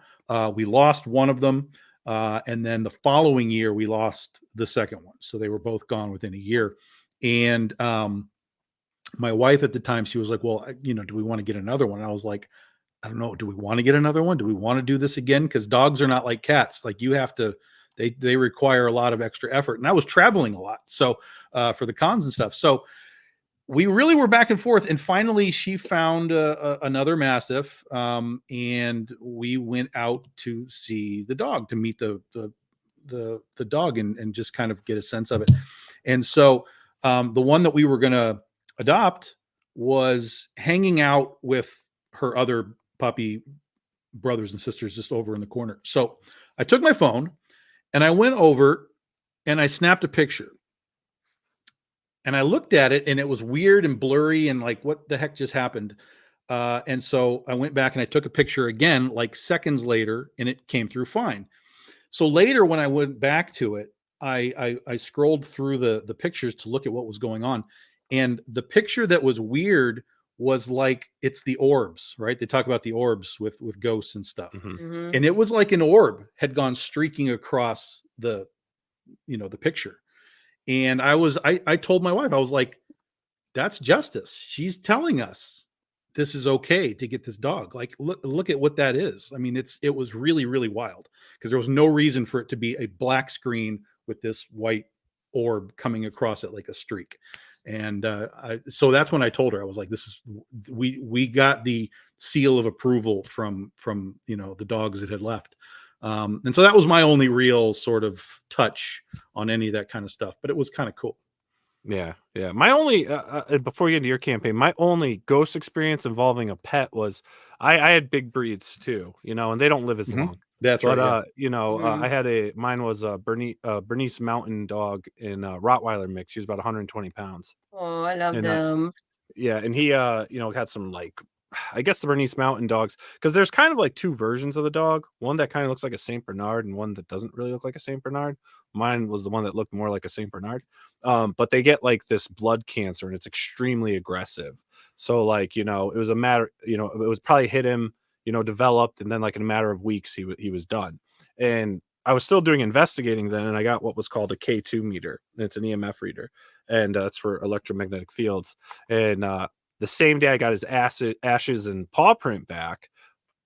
We lost one of them. And then the following year, we lost the second one. So they were both gone within a year. And my wife at the time, she was like, well, do we want to get another one? And I was like, I don't know. Do we want to get another one? Do we want to do this again? Because dogs are not like cats. Like you have to, they require a lot of extra effort. And I was traveling a lot. So for the cons and stuff. So we really were back and forth. And finally she found another Mastiff. And we went out to see the dog, to meet the dog and just kind of get a sense of it. And so the one that we were going to adopt was hanging out with her other puppy brothers and sisters just over in the corner. So I took my phone and I went over and I snapped a picture and I looked at it and it was weird and blurry and like, what the heck just happened? And so I went back and I took a picture again, like seconds later, and it came through fine. So later when I went back to it, I scrolled through the pictures to look at what was going on. And the picture that was weird was like, it's the orbs, right? They talk about the orbs with ghosts and stuff. And it was like an orb had gone streaking across the picture. And I told my wife, I was like, that's justice. She's telling us this is okay to get this dog. Like, look at what that is. I mean, it was really, really wild because there was no reason for it to be a black screen with this white orb coming across it like a streak. And so that's when I told her, I was like, this is, we got the seal of approval from the dogs that had left. And so that was my only real sort of touch on any of that kind of stuff, but it was kind of cool. Yeah. My only, before you get into your campaign, my only ghost experience involving a pet was I had big breeds too, and they don't live as long. That's right. Yeah. I had mine was a Bernese Mountain Dog in Rottweiler mix. He was about 120 pounds. Oh, I love them. Yeah. And he, had some like, I guess the Bernese Mountain Dogs, because there's kind of like two versions of the dog. One that kind of looks like a Saint Bernard and one that doesn't really look like a Saint Bernard. Mine was the one that looked more like a Saint Bernard. But they get like this blood cancer and it's extremely aggressive. So like, it was a matter, it was probably hit him, developed, and then like in a matter of weeks he was done. And I was still doing investigating then, and I got what was called a K2 meter. It's an EMF reader, and it's for electromagnetic fields. And the same day I got his ashes and paw print back,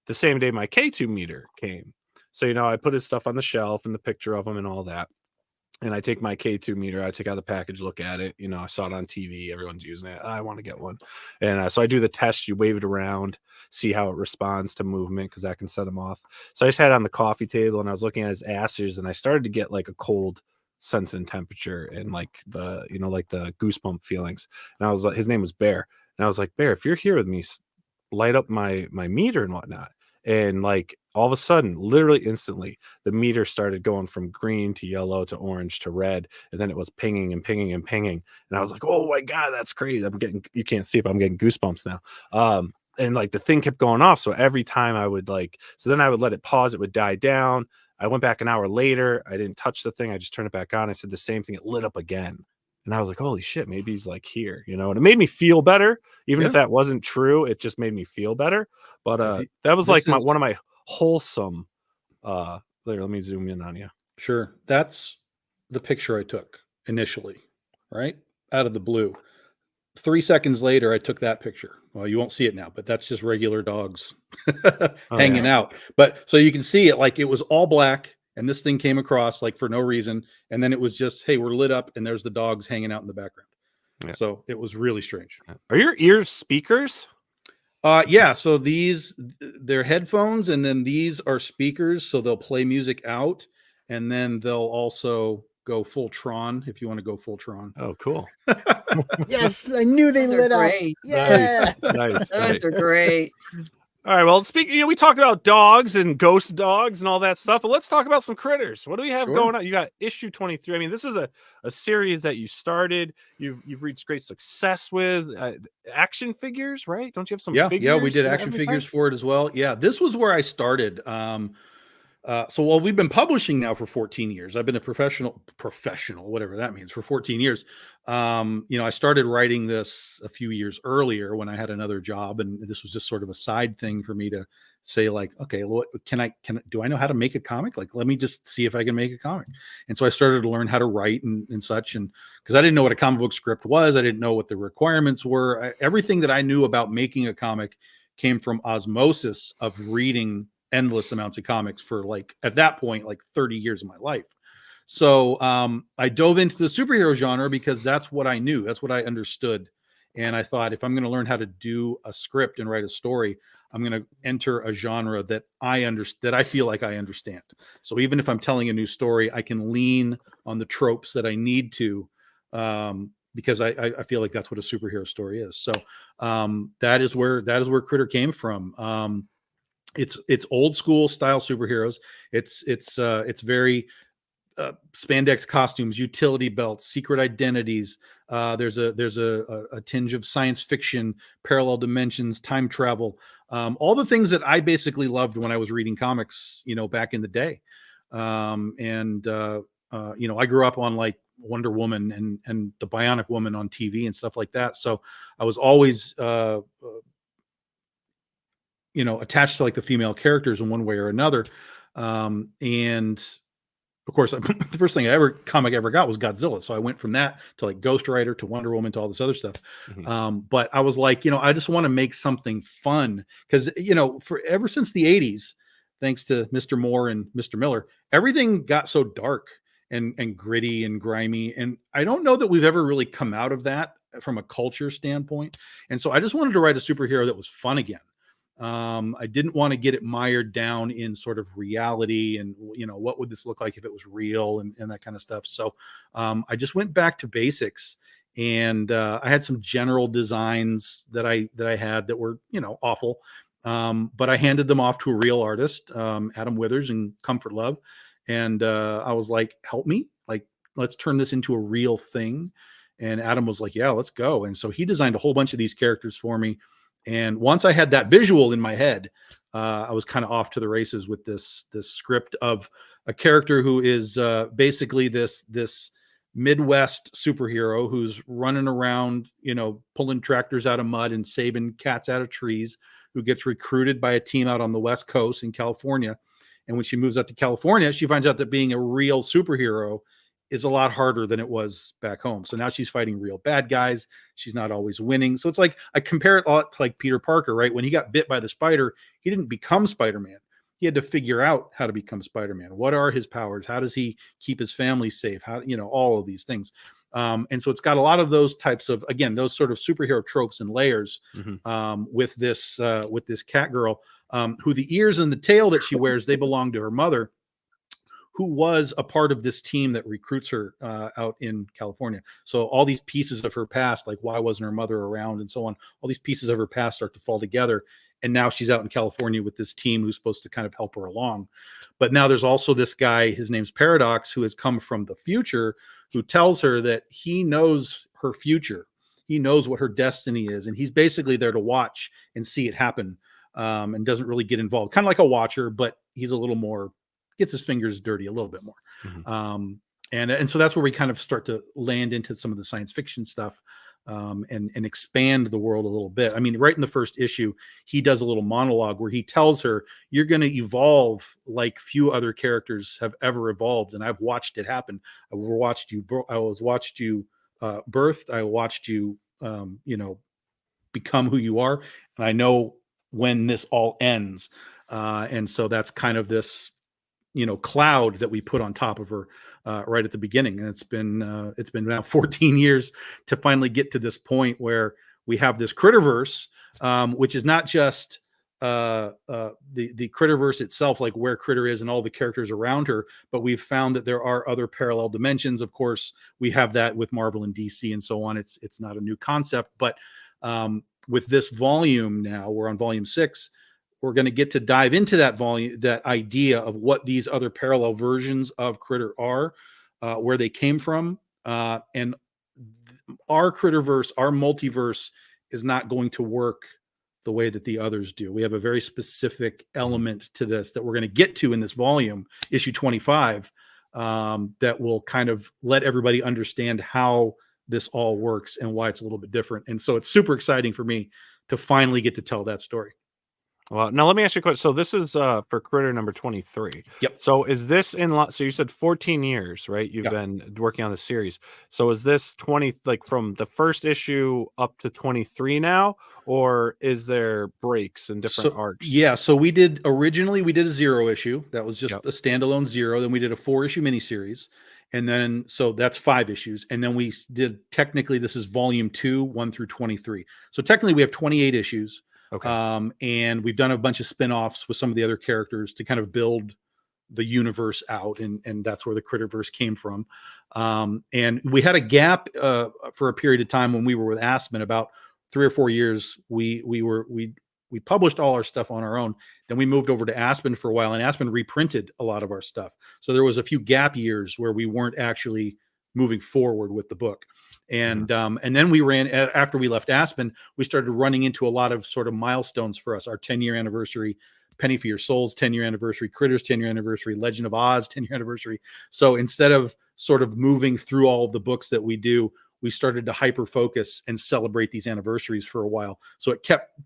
the same day my K2 meter came. So I put his stuff on the shelf and the picture of him and all that. And I take my K2 meter, I take out the package, look at it. I saw it on TV. Everyone's using it. I want to get one. And so I do the test. You wave it around, see how it responds to movement, because that can set them off. So I just had it on the coffee table and I was looking at his ashes and I started to get like a cold sense in temperature and like the, like the goosebump feelings. And I was like, his name was Bear. And I was like, Bear, if you're here with me, light up my meter and whatnot. And like all of a sudden, literally instantly, the meter started going from green to yellow to orange to red. And then it was pinging and pinging and pinging. And I was like, oh my God, that's crazy. You can't see it, but I'm getting goosebumps now. And like the thing kept going off. So every time I would then I would let it pause, it would die down. I went back an hour later. I didn't touch the thing. I just turned it back on. I said the same thing. It lit up again. And I was like, holy shit, maybe he's like here, you know, and it made me feel better. Even if that wasn't true, it just made me feel better. But that was like one of my wholesome, there, let me zoom in on you. Sure. That's the picture I took initially, right? Out of the blue. 3 seconds later, I took that picture. Well, you won't see it now, but that's just regular dogs hanging out. But so you can see it, like it was all black and this thing came across like for no reason. And then it was just, hey, we're lit up and there's the dogs hanging out in the background. Yeah. So it was really strange. Are your ears speakers? Yeah. So they're headphones, and then these are speakers. So they'll play music out, and then they'll also go full Tron if you want to go full Tron. Oh, cool. Yes, I knew they lit up. Yeah. Nice. Those are great. All right. Well, speaking, we talked about dogs and ghost dogs and all that stuff, but let's talk about some critters. What do we have going on? You got issue 23. I mean, this is a series that you started. You've reached great success with action figures, right? Don't you have some? Figures? Yeah, we did action figures for it as well. Yeah, this was where I started. So while we've been publishing now for 14 years, I've been a professional, whatever that means, for 14 years. I started writing this a few years earlier when I had another job, and this was just sort of a side thing for me to say, like, okay, what do I know how to make a comic? Like, let me just see if I can make a comic. And so I started to learn how to write and such. And because I didn't know what a comic book script was, I didn't know what the requirements were. Everything that I knew about making a comic came from osmosis of reading endless amounts of comics for, like, at that point, like 30 years of my life. So I dove into the superhero genre because that's what I knew. That's what I understood. And I thought, if I'm going to learn how to do a script and write a story, I'm going to enter a genre that that I feel like I understand. So even if I'm telling a new story, I can lean on the tropes that I need to, because I feel like that's what a superhero story is. So that is where Critter came from. It's old school style superheroes. It's very spandex costumes, utility belts, secret identities. There's a tinge of science fiction, parallel dimensions, time travel, all the things that I basically loved when I was reading comics, back in the day. I grew up on, like, Wonder Woman and the Bionic Woman on TV and stuff like that. So I was always attached to, like, the female characters in one way or another. And of course, the first comic I ever got was Godzilla. So I went from that to, like, Ghost Rider to Wonder Woman to all this other stuff. Mm-hmm. But I was like, I just want to make something fun, because, ever since the 80s, thanks to Mr. Moore and Mr. Miller, everything got so dark and gritty and grimy. And I don't know that we've ever really come out of that from a culture standpoint. And so I just wanted to write a superhero that was fun again. I didn't want to get it mired down in sort of reality and, what would this look like if it was real and that kind of stuff. So I just went back to basics, and I had some general designs that I had that were, awful. But I handed them off to a real artist, Adam Withers and Comfort Love. And I was like, help me, like, let's turn this into a real thing. And Adam was like, yeah, let's go. And so he designed a whole bunch of these characters for me. And once I had that visual in my head, I was kind of off to the races with this script of a character who is basically this Midwest superhero who's running around, pulling tractors out of mud and saving cats out of trees, who gets recruited by a team out on the West Coast in California. And when she moves out to California, she finds out that being a real superhero is a lot harder than it was back home. So now she's fighting real bad guys. She's not always winning. So it's like, I compare it a lot to, like, Peter Parker, right? When he got bit by the spider, he didn't become Spider-Man. He had to figure out how to become Spider-Man. What are his powers? How does he keep his family safe? How, all of these things. And so it's got a lot of those types of, again, those sort of superhero tropes and layers, with this CATGIRL, who the ears and the tail that she wears, they belong to her mother, who was a part of this team that recruits her out in California. So all these pieces of her past, like why wasn't her mother around and so on, all these pieces of her past start to fall together. And now she's out in California with this team who's supposed to kind of help her along. But now there's also this guy, his name's Paradox, who has come from the future, who tells her that he knows her future. He knows what her destiny is. And he's basically there to watch and see it happen, and doesn't really get involved. Kind of like a watcher, but he's a little more gets his fingers dirty a little bit more. Mm-hmm. And so that's where we kind of start to land into some of the science fiction stuff, and expand the world a little bit. I mean, right in the first issue, he does a little monologue where he tells her, "You're going to evolve like few other characters have ever evolved, and I've watched it happen. I watched you birthed. I watched you, become who you are, and I know when this all ends." And so that's kind of this, cloud that we put on top of her right at the beginning. And it's been now 14 years to finally get to this point where we have this Critterverse, which is not just the Critterverse itself, like where Critter is and all the characters around her, but we've found that there are other parallel dimensions. Of course, we have that with Marvel and DC and so on. It's not a new concept, but with this volume now, we're on volume 6. We're going to get to dive into that idea of what these other parallel versions of Critter are, where they came from. And our Critterverse, our multiverse, is not going to work the way that the others do. We have a very specific element to this that we're going to get to in this volume, issue 25, that will kind of let everybody understand how this all works and why it's a little bit different. And so it's super exciting for me to finally get to tell that story. Well, now let me ask you a question. So this is for Critter number 23. Yep. So is this so you said 14 years, right? You've been working on the series. So is this 20, like from the first issue up to 23 now, or is there breaks in different arcs? Yeah. So originally we did a 0 issue. That was just a standalone 0. Then we did a 4-issue miniseries. And then, so that's 5 issues. And then we did, technically this is volume 2, 1 through 23. So technically we have 28 issues. Okay. And we've done a bunch of spin-offs with some of the other characters to kind of build the universe out. And that's where the Critterverse came from. And we had a gap for a period of time when we were with Aspen, about 3 or 4 years. We published all our stuff on our own. Then we moved over to Aspen for a while, and Aspen reprinted a lot of our stuff. So there was a few gap years where we weren't actually moving forward with the book. And then we ran, after we left Aspen, we started running into a lot of sort of milestones for us. Our 10-year anniversary, Penny for Your Soul's 10-year anniversary, Critters 10-year anniversary, Legend of Oz 10-year anniversary. So instead of sort of moving through all of the books that we do, we started to hyper focus and celebrate these anniversaries for a while. So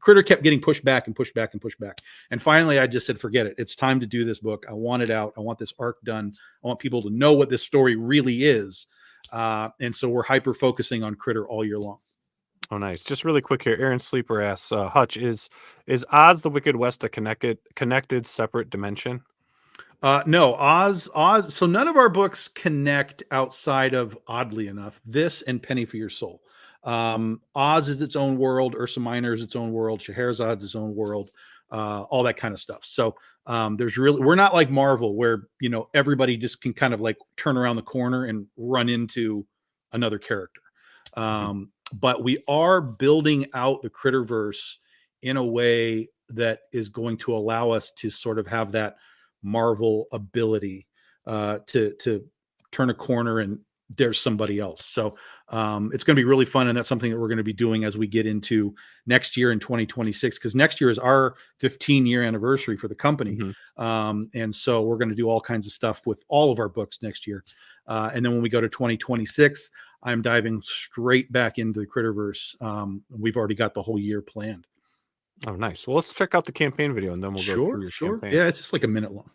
Critter kept getting pushed back and pushed back and pushed back. And finally, I just said, forget it. It's time to do this book. I want it out. I want this arc done. I want people to know what this story really is. And so we're hyper focusing on Critter all year long. Oh, nice. Just really quick here. Aaron Sleeper asks, Hutch, is Oz the Wicked West a connected separate dimension? No, Oz. So none of our books connect outside of, oddly enough, this and Penny for Your Soul. Oz is its own world. Ursa Minor is its own world. Scheherazad's its own world. All that kind of stuff. So we're not like Marvel, where everybody just can kind of like turn around the corner and run into another character. But we are building out the Critterverse in a way that is going to allow us to sort of have that Marvel ability to turn a corner and there's somebody else. So it's going to be really fun. And that's something that we're going to be doing as we get into next year in 2026, because next year is our 15-year anniversary for the company. And so we're going to do all kinds of stuff with all of our books next year. And then when we go to 2026, I'm diving straight back into the Critterverse. We've already got the whole year planned. Oh, nice. Well, let's check out the campaign video and then we'll go through your campaign. Yeah, it's just like a minute long.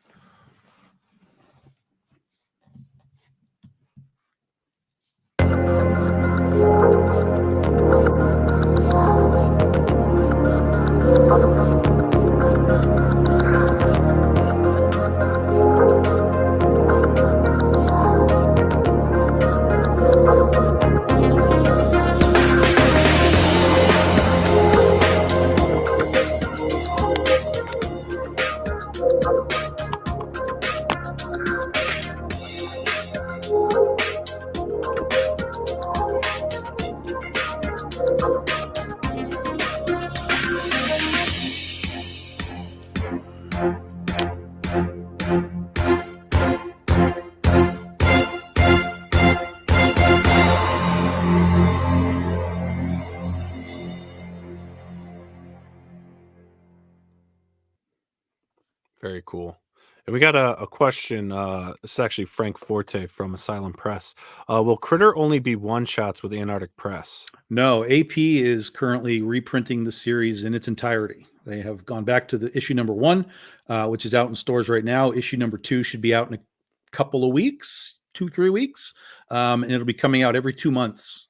Very cool. And we got a question. It's actually Frank Forte from Asylum Press. Will Critter only be one-shots with Antarctic Press? No, AP is currently reprinting the series in its entirety. They have gone back to the issue number 1, which is out in stores right now. Issue number 2 should be out in a couple of weeks, 2-3 weeks, and it'll be coming out every 2 months,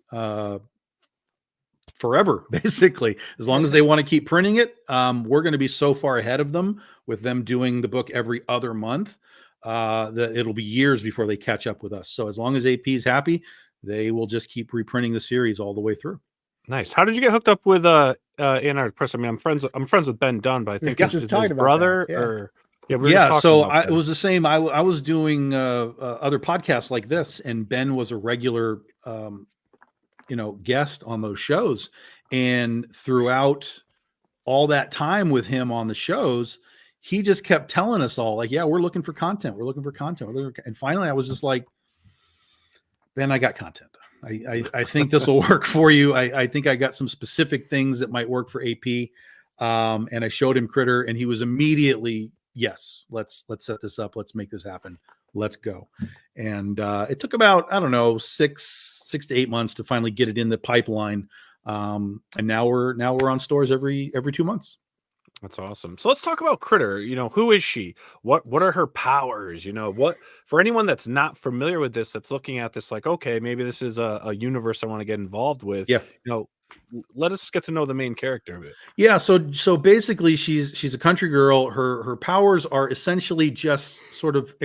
forever, basically. As long as they want to keep printing it, we're going to be so far ahead of them with them doing the book every other month that it'll be years before they catch up with us. So as long as AP is happy, they will just keep reprinting the series all the way through. Nice. How did you get hooked up with Antarctic Press? I mean, I'm friends with Ben Dunn, but I think just his talking about brother that, yeah. or So it was the same. I was doing other podcasts like this, and Ben was a regular guest on those shows. And throughout all that time with him on the shows, he just kept telling us all, like, yeah, we're looking for content. We're looking for content. And finally I was just like, Ben, I got content. I think this will work for you. I think I got some specific things that might work for AP. And I showed him Critter, and he was immediately, yes, let's set this up. Let's make this happen. Let's go. And it took about, I don't know, 6 to 8 months to finally get it in the pipeline. And now we're on stores every 2 months. That's awesome. So let's talk about Critter. Who is she? What are her powers? What, for anyone that's not familiar with this, that's looking at this like, okay, maybe this is a universe I want to get involved with. Yeah. Let us get to know the main character of it. Yeah. So basically she's a country girl. Her powers are essentially just sort of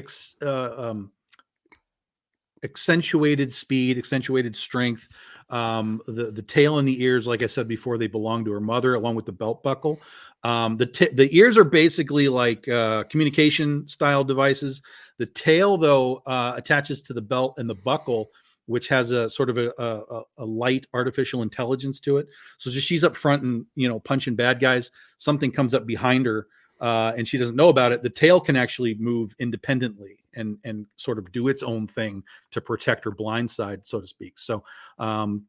accentuated speed, accentuated strength. The tail and the ears, like I said before, they belong to her mother along with the belt buckle. The ears are basically like communication style devices. The tail, though, attaches to the belt and the buckle, which has a sort of a light artificial intelligence to it. So she's up front and punching bad guys. Something comes up behind her, and she doesn't know about it. The tail can actually move independently and sort of do its own thing to protect her blind side, so to speak. So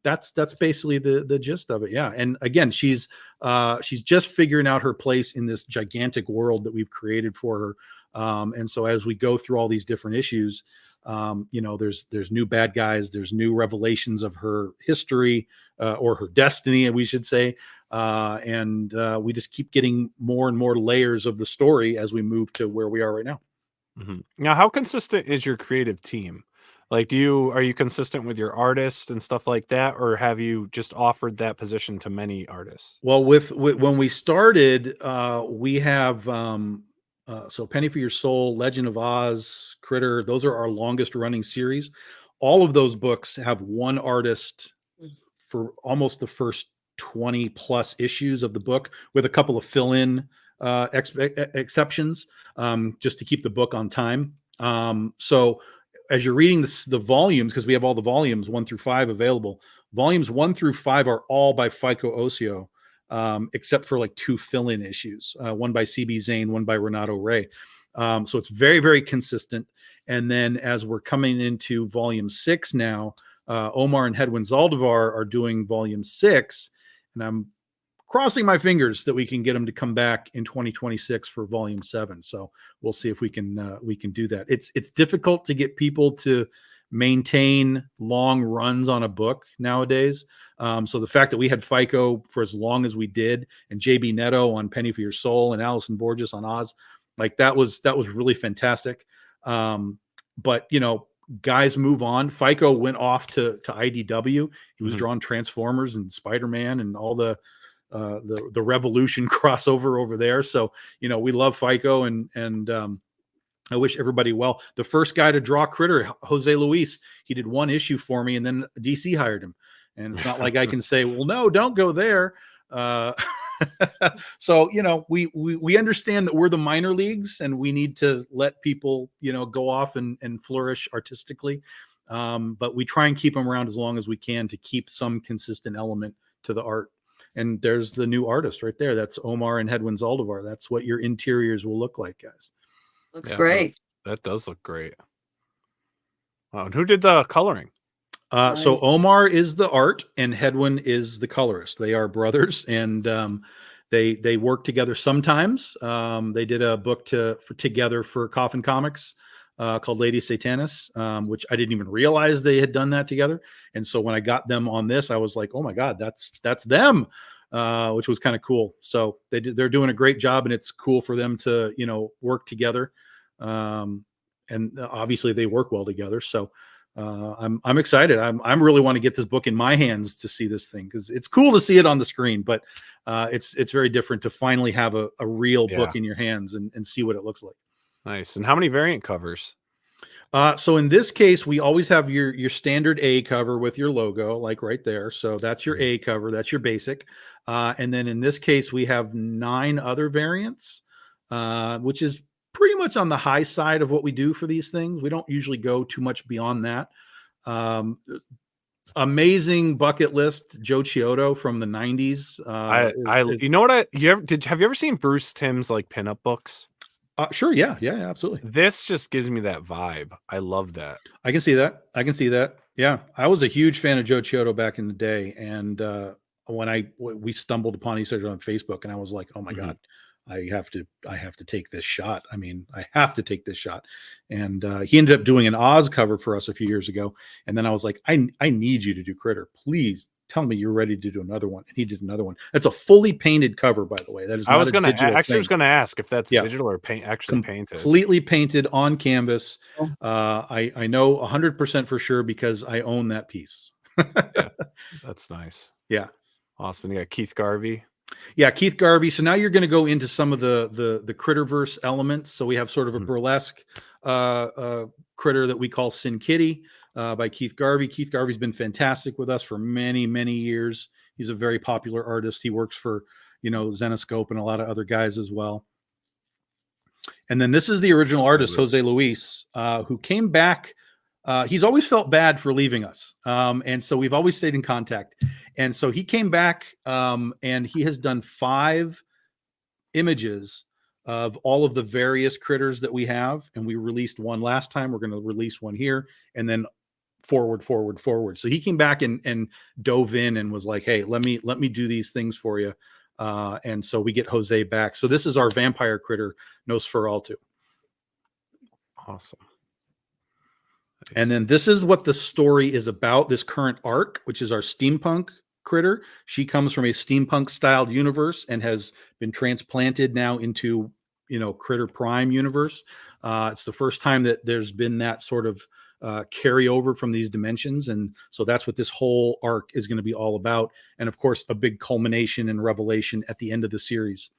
that's basically the gist of it. Yeah. And again, she's just figuring out her place in this gigantic world that we've created for her. And so as we go through all these different issues, there's new bad guys, there's new revelations of her history, or her destiny, we should say. And we just keep getting more and more layers of the story as we move to where we are right now. Mm-hmm. Now, how consistent is your creative team? Like, are you consistent with your artists and stuff like that, or have you just offered that position to many artists? Well, with when we started, we have so Penny for Your Soul, Legend of Oz, Critter. Those are our longest running series. All of those books have one artist for almost the first 20 plus issues of the book, with a couple of fill-in exceptions, just to keep the book on time. So as you're reading the volumes, because we have all the volumes 1 through 5 available, volumes 1 through 5 are all by Fico Ossio, except for like 2 fill-in issues, one by CB Zane, one by Renato Ray. So it's very, very consistent. And then as we're coming into volume 6 now, Omar and Hedwin Zaldivar are doing volume 6, and I'm crossing my fingers that we can get them to come back in 2026 for volume 7. So we'll see if we can do that. It's difficult to get people to maintain long runs on a book nowadays. So the fact that we had Fico for as long as we did, and JB Neto on Penny for Your Soul, and Allison Borges on Oz, like that was really fantastic. But guys move on. Fico went off to IDW. He was drawing Transformers and Spider-Man and all the Revolution crossover over there. So, we love Fico, and I wish everybody well. The first guy to draw Critter, Jose Luis, he did 1 issue for me, and then DC hired him. And it's not like I can say, well, no, don't go there. So, we understand that we're the minor leagues, and we need to let people, go off and flourish artistically. But we try and keep them around as long as we can to keep some consistent element to the art. And there's the new artist right there. That's Omar and Hedwin Zaldivar. That's what your interiors will look like, guys. Looks great. That does look great. Wow. And who did the coloring? Nice. So Omar is the art and Hedwin is the colorist. They are brothers, and They work together sometimes. They did a book together for Coffin Comics called Lady Satanis, which I didn't even realize they had done that together. And so when I got them on this, I was like, oh my God, that's them, which was kind of cool. So they're doing a great job, and it's cool for them to, work together. And obviously they work well together. So I'm excited. I'm really want to get this book in my hands to see this thing, because it's cool to see it on the screen, but it's very different to finally have a real book in your hands and see what it looks like. Nice. And how many variant covers? So in this case, we always have your standard A cover with your logo, like right there. So that's your A cover. That's your basic. And then in this case, we have 9 other variants, which is pretty much on the high side of what we do for these things. We don't usually go too much beyond that. Amazing bucket list, Joe Chiodo from the 90s. You know what? Have you ever seen Bruce Timm's like pinup books? Sure. Yeah, absolutely. This just gives me that vibe. I love that. I can see that. Yeah. I was a huge fan of Joe Chiodo back in the day. And when we stumbled upon each other on Facebook, and I was like, oh my God, I have to take this shot. I mean, I have to take this shot. And he ended up doing an Oz cover for us a few years ago. And then I was like, I need you to do Critter. Please tell me you're ready to do another one. And he did another one. That's a fully painted cover, by the way. That is not a digital thing. I was going to ask if that's digital or painted. Completely painted on canvas. I know 100% for sure because I own that piece. Yeah, that's nice. Yeah. Awesome. You got Keith Garvey. Yeah, Keith Garvey. So now you're going to go into some of the Critterverse elements. So we have sort of a burlesque critter that we call Sin Kitty by Keith Garvey. Keith Garvey's been fantastic with us for many, many years. He's a very popular artist. He works for, Zenoscope and a lot of other guys as well. And then this is the original artist, Jose Luis, who came back. He's always felt bad for leaving us. And so we've always stayed in contact. And so he came back and he has done 5 images of all of the various critters that we have. And we released one last time. We're going to release one here, and then forward. So he came back and dove in and was like, hey, let me do these things for you. And so we get Jose back. So this is our vampire critter, Nosferatu. Awesome. And then this is what the story is about, this current arc, which is our steampunk critter. She comes from a steampunk styled universe and has been transplanted now into, Critter Prime universe. It's the first time that there's been that sort of carryover from these dimensions. And so that's what this whole arc is going to be all about. And of course, a big culmination and revelation at the end of the series.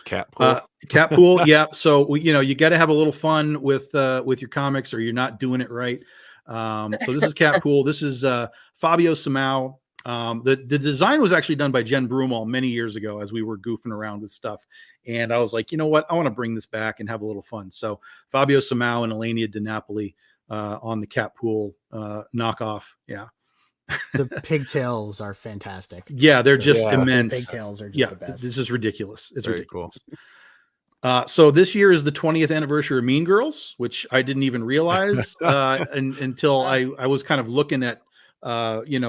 Cat pool. Yeah. So, you got to have a little fun with your comics, or you're not doing it right. So this is Cat Pool. This is Fabio Samao. The design was actually done by Jen Broomall many years ago as we were goofing around with stuff. And I was like, you know what? I want to bring this back and have a little fun. So Fabio Samao and Elenia Di Napoli on the Cat Pool knockoff. Yeah. The pigtails are fantastic. Yeah, they're just immense. The pigtails are just the best. This is ridiculous. It's very ridiculous. Cool. So this year is the 20th anniversary of Mean Girls, which I didn't even realize until I was kind of looking at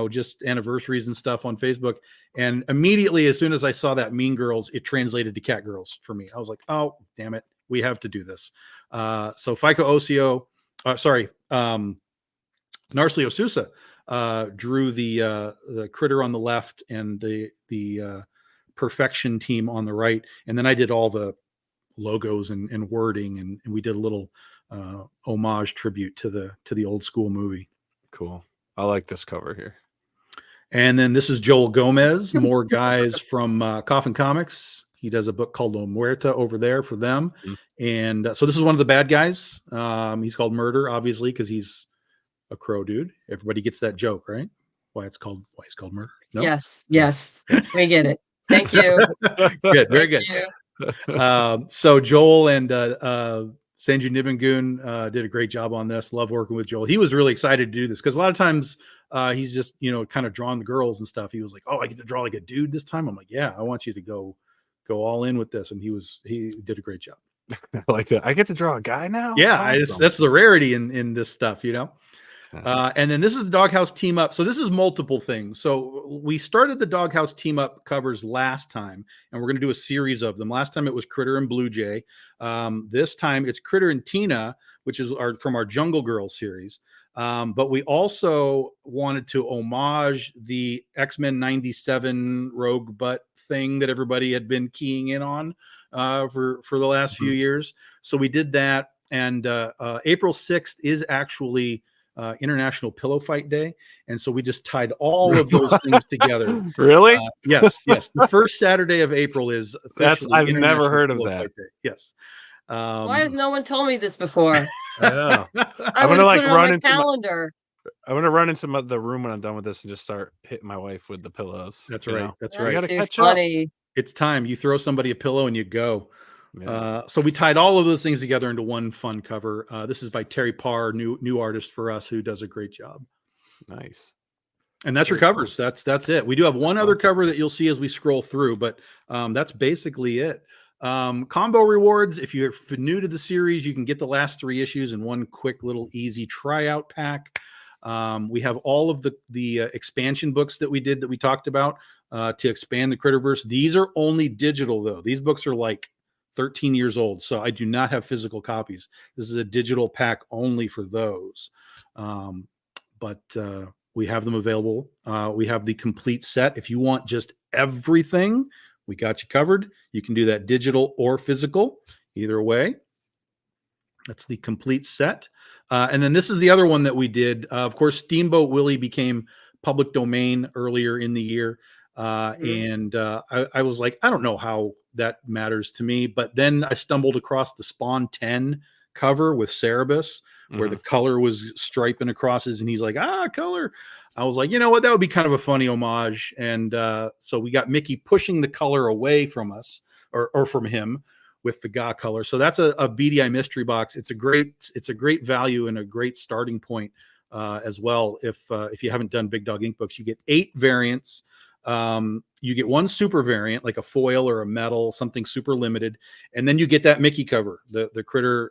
just anniversaries and stuff on Facebook. And immediately, as soon as I saw that Mean Girls, it translated to Cat Girls for me. I was like, oh, damn it. We have to do this. So Fico Ocio, Narcio Sousa drew the critter on the left and the perfection team on the right. And then I did all the logos and wording, and we did a little homage tribute to the old school movie. Cool. I like this cover here. And then this is Joel Gomez, more guys from Coffin Comics. He does a book called La Muerta over there for them. And so this is one of the bad guys. He's called Murder, obviously, because he's a crow dude. Everybody gets that joke, right? Why he's called Murder? No? Yes, we get it. Thank you. Good, very good. So Joel and Sanju Nivengoon did a great job on this. Love working with Joel. He was really excited to do this because a lot of times he's just, kind of drawing the girls and stuff. He was like, oh, I get to draw like a dude this time. I'm like, yeah, I want you to go all in with this. And he did a great job. I like that. I get to draw a guy now. Yeah, awesome. that's the rarity in this stuff, And then this is the Doghouse Team Up. So this is multiple things. So we started the Doghouse Team Up covers last time, and we're going to do a series of them. Last time it was Critter and Blue Jay. This time it's Critter and Tina, which is from our Jungle Girl series. But we also wanted to homage the X-Men 97 Rogue Butt thing that everybody had been keying in on for the last few years. So we did that. And April 6th is actually International Pillow Fight Day. And so we just tied all of those things together. Really? Yes. The first Saturday of April is officially I've never heard of that. Yes. Why has no one told me this before? Yeah. I'm gonna like run into calendar. I'm gonna run into the room when I'm done with this and just start hitting my wife with the pillows. That's right. Know? That's right. Gotta too catch funny. up. It's time. You throw somebody a pillow and you go. Yeah. So we tied all of those things together into one fun cover. This is by Terry Parr, new artist for us, who does a great job. Nice. And that's your covers. That's it. We do have one other cover that you'll see as we scroll through, but that's basically it. Combo rewards. If you're new to the series, you can get the last 3 issues in one quick little easy tryout pack. We have all of the expansion books that we did that we talked about to expand the Critterverse. These are only digital though. These books are like 13 years old, so I do not have physical copies. This is a digital pack only for those. But we have them available. We have the complete set. If you want just everything, we got you covered. You can do that digital or physical, either way. That's the complete set. And then this is the other one that we did. Of course, Steamboat Willie became public domain earlier in the year. And I was like, I don't know how that matters to me. But then I stumbled across the Spawn 10 cover with Cerebus, where the color was striping across his, and he's like, color. I was like, you know what, that would be kind of a funny homage. And so we got Mickey pushing the color away from us or from him with the GA color. So that's a BDI mystery box. It's a great value and a great starting point as well. If you haven't done Big Dog Ink books, you get 8 variants. You get 1 super variant, like a foil or a metal, something super limited, and then you get that Mickey cover, the Critter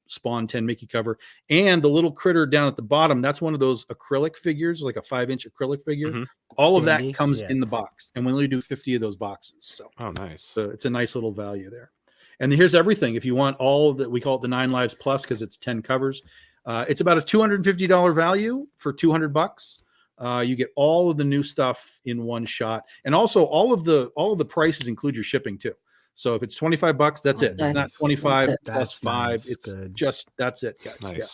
Spawn 10 Mickey cover, and the little critter down at the bottom. That's one of those acrylic figures, like a 5-inch acrylic figure. All of that comes in the box, and we only do 50 of those boxes. So, nice. So it's a nice little value there. And here's everything. If you want all that, we call it the 9 Lives Plus because it's 10 covers. It's about a $250 value for $200. You get all of the new stuff in one shot, and also all of the prices include your shipping too. So if it's $25, that's it. It's not 25 plus 5. Nice. It's Good. just that's it, guys. Nice. Yeah.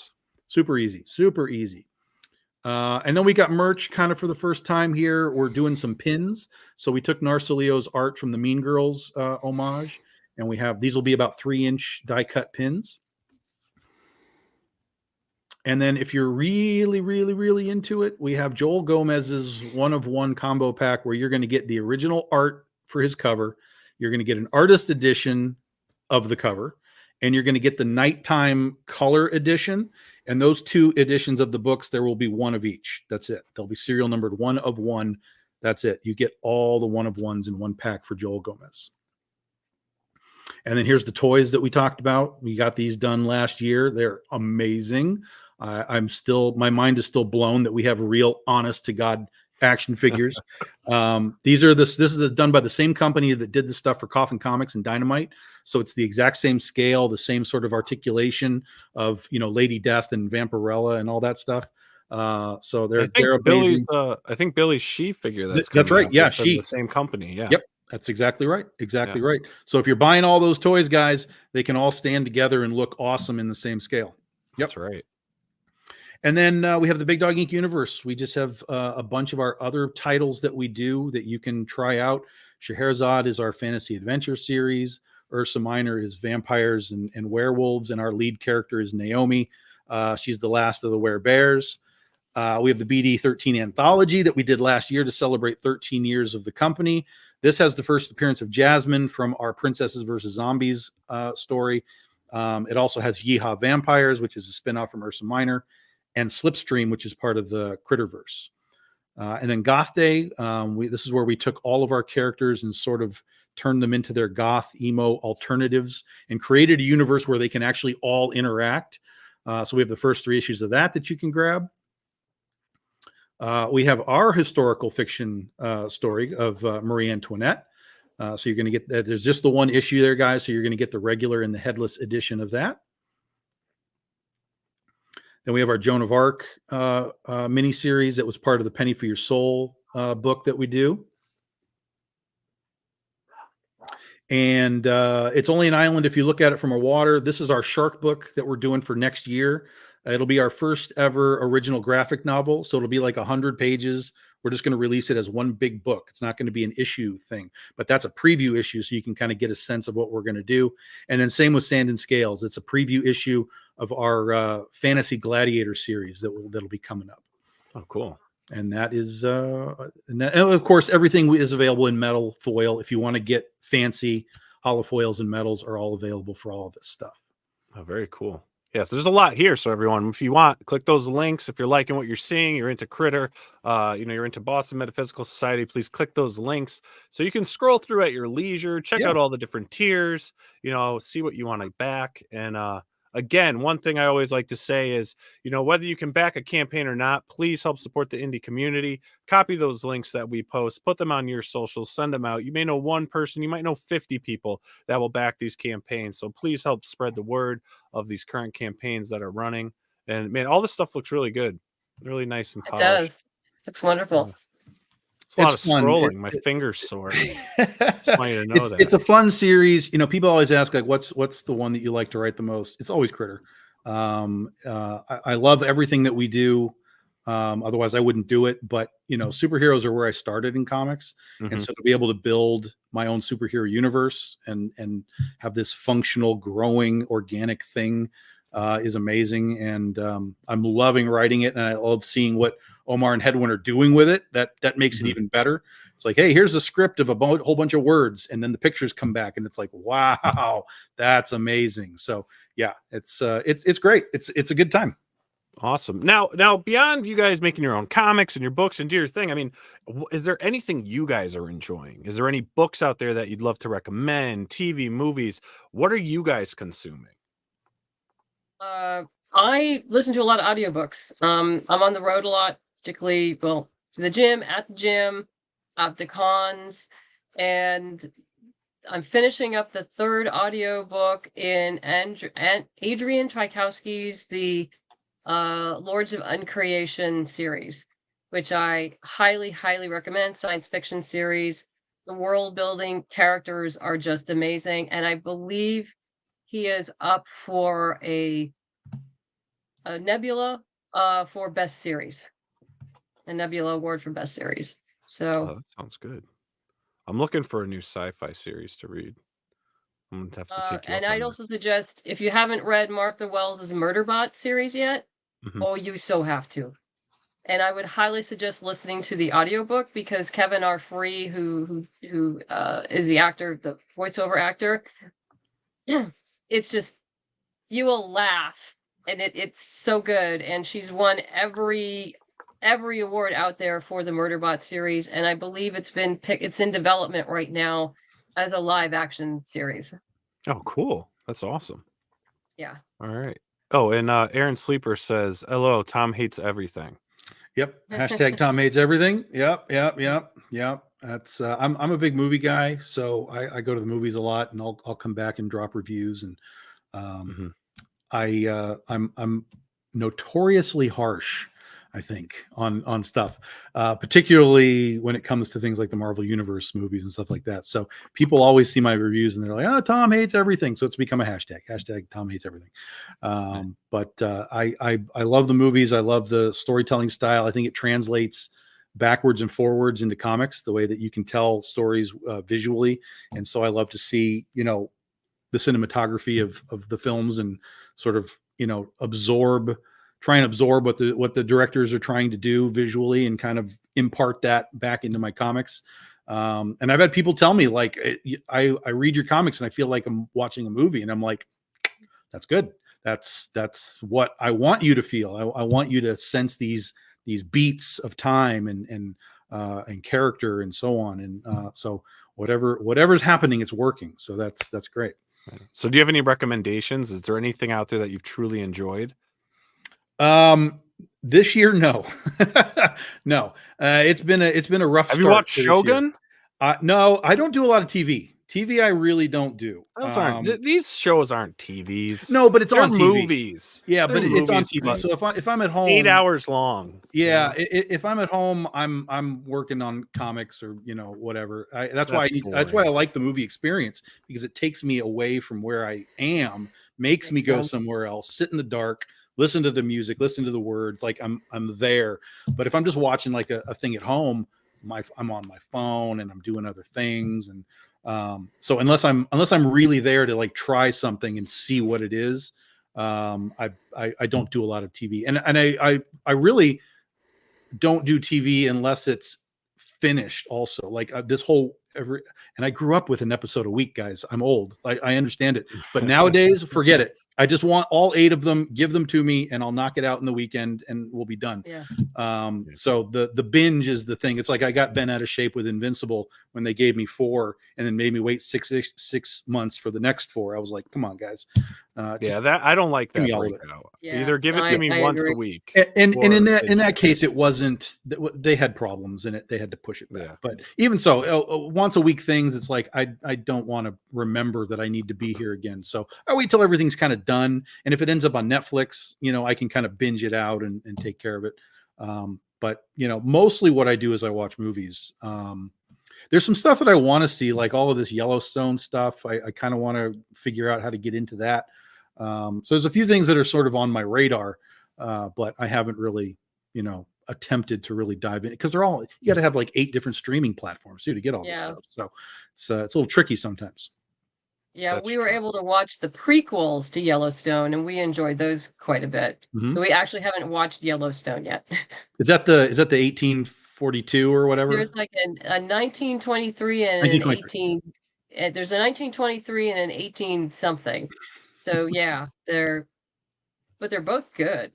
Super easy. And then we got merch kind of for the first time here. We're doing some pins. So we took Narcelio's art from the Mean Girls homage, and we have these will be about 3-inch die cut pins. And then if you're really into it, we have Joel Gomez's 1-of-1 combo pack where you're going to get the original art for his cover. You're going to get an artist edition of the cover, and you're going to get the nighttime color edition. And those 2 editions of the books, there will be 1 of each. That's it. They'll be serial numbered 1-of-1. That's it. You get all the 1-of-1s in one pack for Joel Gomez. And then here's the toys that we talked about. We got these done last year. They're amazing. My mind is still blown that we have real honest to God action figures. This is done by the same company that did the stuff for Coffin Comics and Dynamite. So it's the exact same scale, the same sort of articulation of, Lady Death and Vampirella and all that stuff. So they're amazing. I think Billy's She figure that's right. Yeah. She, the same company. Yeah. Yep. That's exactly right. Right. So if you're buying all those toys, guys, they can all stand together and look awesome in the same scale. Yep. That's right. And then we have the Big Dog Ink universe. We just have a bunch of our other titles that we do that you can try out. Scheherazade is our fantasy adventure series. Ursa Minor is vampires and werewolves. And our lead character is Naomi. She's the last of the werebears. We have the BD 13 anthology that we did last year to celebrate 13 years of the company. This has the first appearance of Jasmine from our Princesses versus Zombies story. It also has Yeehaw Vampires, which is a spinoff from Ursa Minor, and Slipstream, which is part of the Critterverse. And then Goth Day, this is where we took all of our characters and sort of turned them into their goth, emo alternatives and created a universe where they can actually all interact. So we have the first 3 issues of that you can grab. We have our historical fiction story of Marie Antoinette. So you're going to get that. There's just the one issue there, guys. So you're going to get the regular and the headless edition of that. Then we have our Joan of Arc miniseries that was part of the Penny for Your Soul book that we do. And it's only an island if you look at it from a water. This is our shark book that we're doing for next year. It'll be our first ever original graphic novel. So it'll be like 100 pages. We're just going to release it as one big book. It's not going to be an issue thing, but that's a preview issue. So you can kind of get a sense of what we're going to do. And then same with Sand and Scales. It's a preview issue of our Fantasy Gladiator series that'll be coming up. Oh, cool. And that is, and of course, everything is available in metal foil. If you want to get fancy, holofoils and metals are all available for all of this stuff. Oh, very cool. Yes, there's a lot here. So everyone, if you want, click those links. If you're liking what you're seeing, you're into Critter, you're into Boston Metaphysical Society, please click those links so you can scroll through at your leisure, check out all the different tiers, see what you want to back. And again, one thing I always like to say is, whether you can back a campaign or not, please help support the indie community. Copy those links that we post, put them on your socials, send them out. You may know one person, you might know 50 people that will back these campaigns. So please help spread the word of these current campaigns that are running. And man, all this stuff looks really good. Really nice and polished. It does. Looks wonderful. It's a lot of scrolling. My fingers sore. Just want you to know that. It's a fun series. People always ask, like, what's the one that you like to write the most? It's always Critter. I love everything that we do. Otherwise I wouldn't do it. But, superheroes are where I started in comics. And so to be able to build my own superhero universe and have this functional, growing, organic thing is amazing. And I'm loving writing it. And I love seeing what Omar and Hedwin are doing with it. That makes it even better. It's like, hey, here's a script of a whole bunch of words, and then the pictures come back, and it's like, wow, that's amazing. So yeah, it's great. It's a good time. Awesome. Now beyond you guys making your own comics and your books and do your thing, I mean, is there anything you guys are enjoying? Is there any books out there that you'd love to recommend? TV, movies? What are you guys consuming? I listen to a lot of audiobooks. I'm on the road a lot, particularly, to the gym, at the gym, at the cons, and I'm finishing up the third audiobook in Adrian Tchaikovsky's The Lords of Uncreation series, which I highly, highly recommend. Science fiction series. The world building characters are just amazing. And I believe he is up for a Nebula for best series. A Nebula award for best series. So that sounds good. I'm looking for a new sci-fi series to read. I'm gonna have to take you and up on I'd that. also suggest, if you haven't read Martha Wells' Murderbot series yet, oh, you so have to. And I would highly suggest listening to the audiobook, because Kevin R. Free, who is the actor, the voiceover actor, it's just, you will laugh, and it's so good. And she's won every award out there for the Murderbot series, and I believe it's in development right now as a live action series. Oh, cool. That's awesome. Yeah. All right. Oh, and Aaron Sleeper says, hello, Tom hates everything. Yep. Hashtag Tom hates everything. Yep. That's I'm a big movie guy, so I go to the movies a lot, and I'll come back and drop reviews. And I'm notoriously harsh, I think, on stuff, particularly when it comes to things like the Marvel Universe movies and stuff like that. So people always see my reviews and they're like, "Oh, Tom hates everything." So it's become a hashtag Tom hates everything. But I love the movies. I love the storytelling style. I think it translates backwards and forwards into comics, the way that you can tell stories visually. And so I love to see, the cinematography of the films and sort of, try and absorb what the directors are trying to do visually and kind of impart that back into my comics. And I've had people tell me, like, I read your comics and I feel like I'm watching a movie, and I'm like, that's good. That's what I want you to feel. I want you to sense these beats of time and character and so on. And so whatever's happening, it's working. So that's great. So do you have any recommendations? Is there anything out there that you've truly enjoyed? This year, no, no. It's been a rough. Have you watched Shogun? No, I don't do a lot of TV. TV, I really don't do. Those aren't these shows aren't TVs. No, but it's They're on TV. Movies. Yeah, They're but movies, it's on TV. So if I'm at home, 8 hours long. Yeah, if I'm at home, I'm working on comics or whatever. That's why I like the movie experience, because it takes me away from where I am, makes me go somewhere else, sit in the dark, listen to the music, listen to the words, like I'm there. But if I'm just watching like a thing at home, I'm on my phone and I'm doing other things, and so unless I'm really there to like try something and see what it is, I don't do a lot of TV, and I really don't do TV unless it's finished. Also, like and I grew up with an episode a week, guys. I'm old. I understand it, but nowadays, forget it. I just want all 8 of them. Give them to me, and I'll knock it out in the weekend, and we'll be done. Yeah. So the binge is the thing. It's like I got bent out of shape with Invincible when they gave me 4, and then made me wait 6 months for the next 4. I was like, come on, guys. That I don't like that breakout. Yeah. Either give it to me once a week, and in that case, it wasn't. They had problems in it. They had to push it back. Yeah. But even so, once a week things, it's like I don't want to remember that I need to be here again. So I wait till everything's kind of done, and if it ends up on Netflix, I can kind of binge it out and take care of it. But mostly what I do is I watch movies. There's some stuff that I want to see, like all of this Yellowstone stuff. I kind of want to figure out how to get into that. So there's a few things that are sort of on my radar, but I haven't really, attempted to really dive in, because you got to have like 8 different streaming platforms too to get all this stuff. So it's a little tricky sometimes. Yeah, we were able to watch the prequels to Yellowstone, and we enjoyed those quite a bit. So we actually haven't watched Yellowstone yet. Is that the 1842 or whatever? There's like a 1923 and an 18. There's a 1923 and an 18 something. So yeah, they're both good.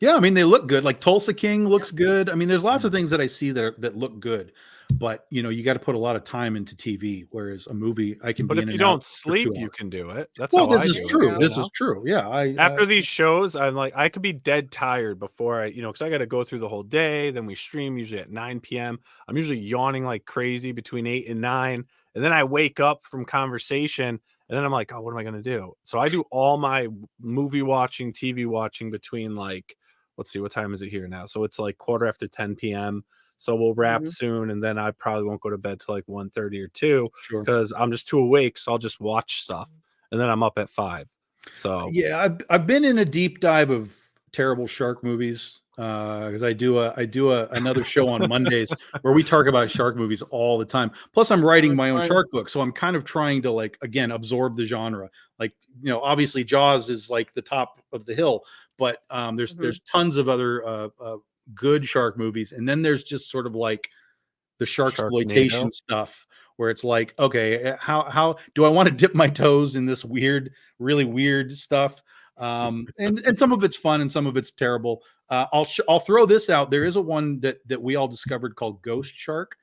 Yeah, I mean, they look good. Like Tulsa King looks good. I mean, there's lots of things that I see that look good, but you got to put a lot of time into TV. Whereas a movie, I can. But if you don't sleep, you can do it. That's this is true. This is true. Yeah. After these shows, I'm like, I could be dead tired before because I got to go through the whole day. Then we stream usually at 9 p.m. I'm usually yawning like crazy between 8 and 9, and then I wake up from conversation, and then I'm like, oh, what am I going to do? So I do all my movie watching, TV watching between like, let's see, what time is it here now? So it's like 10:15 p.m. So we'll wrap soon, and then I probably won't go to bed till like 1:30 or 2 because I'm just too awake. So I'll just watch stuff, and then I'm up at 5. So yeah, I've been in a deep dive of terrible shark movies because I do another show on Mondays where we talk about shark movies all the time. Plus, I'm writing my own shark book, so I'm kind of trying to like again absorb the genre. Like obviously Jaws is like the top of the hill, but there's tons of other good shark movies, and then there's just sort of like the sharksploitation stuff where it's like, okay, how do I want to dip my toes in this really weird stuff? And some of it's fun and some of it's terrible. I'll throw this out. There is a one that we all discovered called Ghost Shark,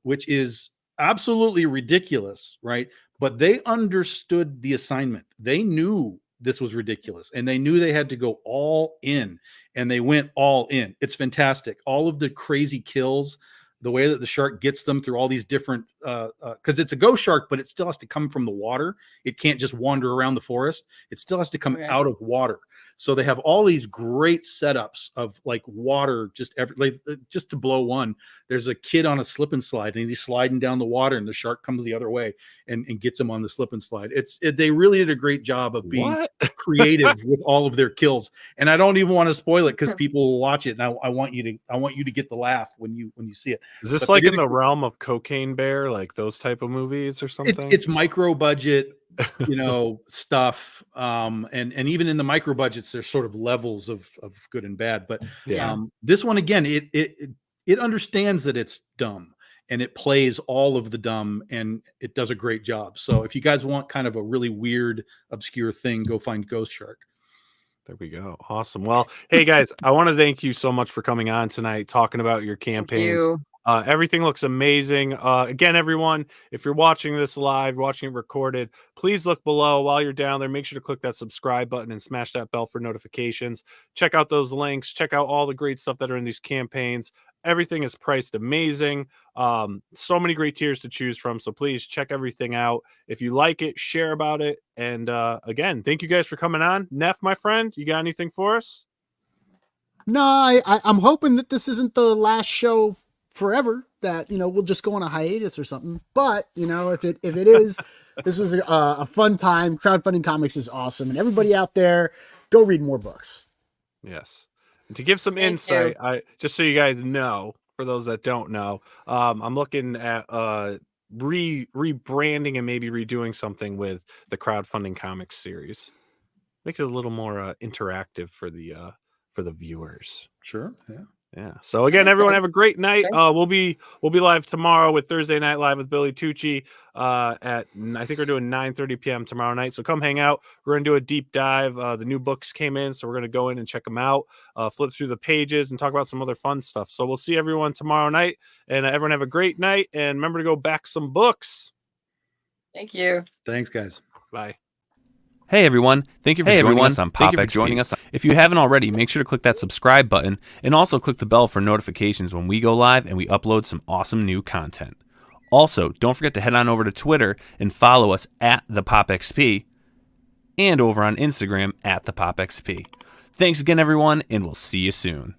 which is absolutely ridiculous, right? But they understood the assignment. They knew this was ridiculous, and they knew they had to go all in, and they went all in. It's fantastic. All of the crazy kills, the way that the shark gets them through all these different, because it's a ghost shark, but it still has to come from the water. It can't just wander around the forest. It still has to come out of water. So they have all these great setups of like water, just to blow one. There's a kid on a slip and slide, and he's sliding down the water, and the shark comes the other way and gets him on the slip and slide. They really did a great job of being creative with all of their kills. And I don't even want to spoil it because people will watch it, and I want you to get the laugh when you see it. Is this like in the realm of Cocaine Bear, like those type of movies or something? It's micro budget, stuff. And even in the micro budgets, there's sort of levels of good and bad. But this one again, it understands that it's dumb, and it plays all of the dumb, and it does a great job. So if you guys want kind of a really weird, obscure thing, go find Ghost Shark. There we go. Awesome. Well, hey guys, I want to thank you so much for coming on tonight, talking about your campaigns. Everything looks amazing. Again, everyone, if you're watching this live, watching it recorded, please look below while you're down there. Make sure to click that subscribe button and smash that bell for notifications. Check out those links. Check out all the great stuff that are in these campaigns. Everything is priced amazing. So many great tiers to choose from. So please check everything out. If you like it, share about it. And again, thank you guys for coming on. Neff, my friend, you got anything for us? No, I'm hoping that this isn't the last show forever, that we'll just go on a hiatus or something. But if it is, this was a fun time. Crowdfunding comics is awesome, and everybody out there, go read more books. Yes. And to give some insight, just so you guys know, for those that don't know, I'm looking at rebranding and maybe redoing something with the Crowdfunding comics series. Make it a little more interactive for the viewers. Sure. Yeah. So again, everyone have a great night. Sure. We'll be live tomorrow with Thursday Night Live with Billy Tucci at, I think we're doing 9:30 p.m. tomorrow night. So come hang out. We're gonna do a deep dive. The new books came in, so we're gonna go in and check them out, flip through the pages, and talk about some other fun stuff. So we'll see everyone tomorrow night, and everyone have a great night. And remember to go back some books. Thank you. Thanks, guys. Bye. Hey everyone, thank you for joining us on Pop XP. If you haven't already, make sure to click that subscribe button and also click the bell for notifications when we go live and we upload some awesome new content. Also, don't forget to head on over to Twitter and follow us at the Pop XP and over on Instagram at the Pop XP. Thanks again everyone, and we'll see you soon.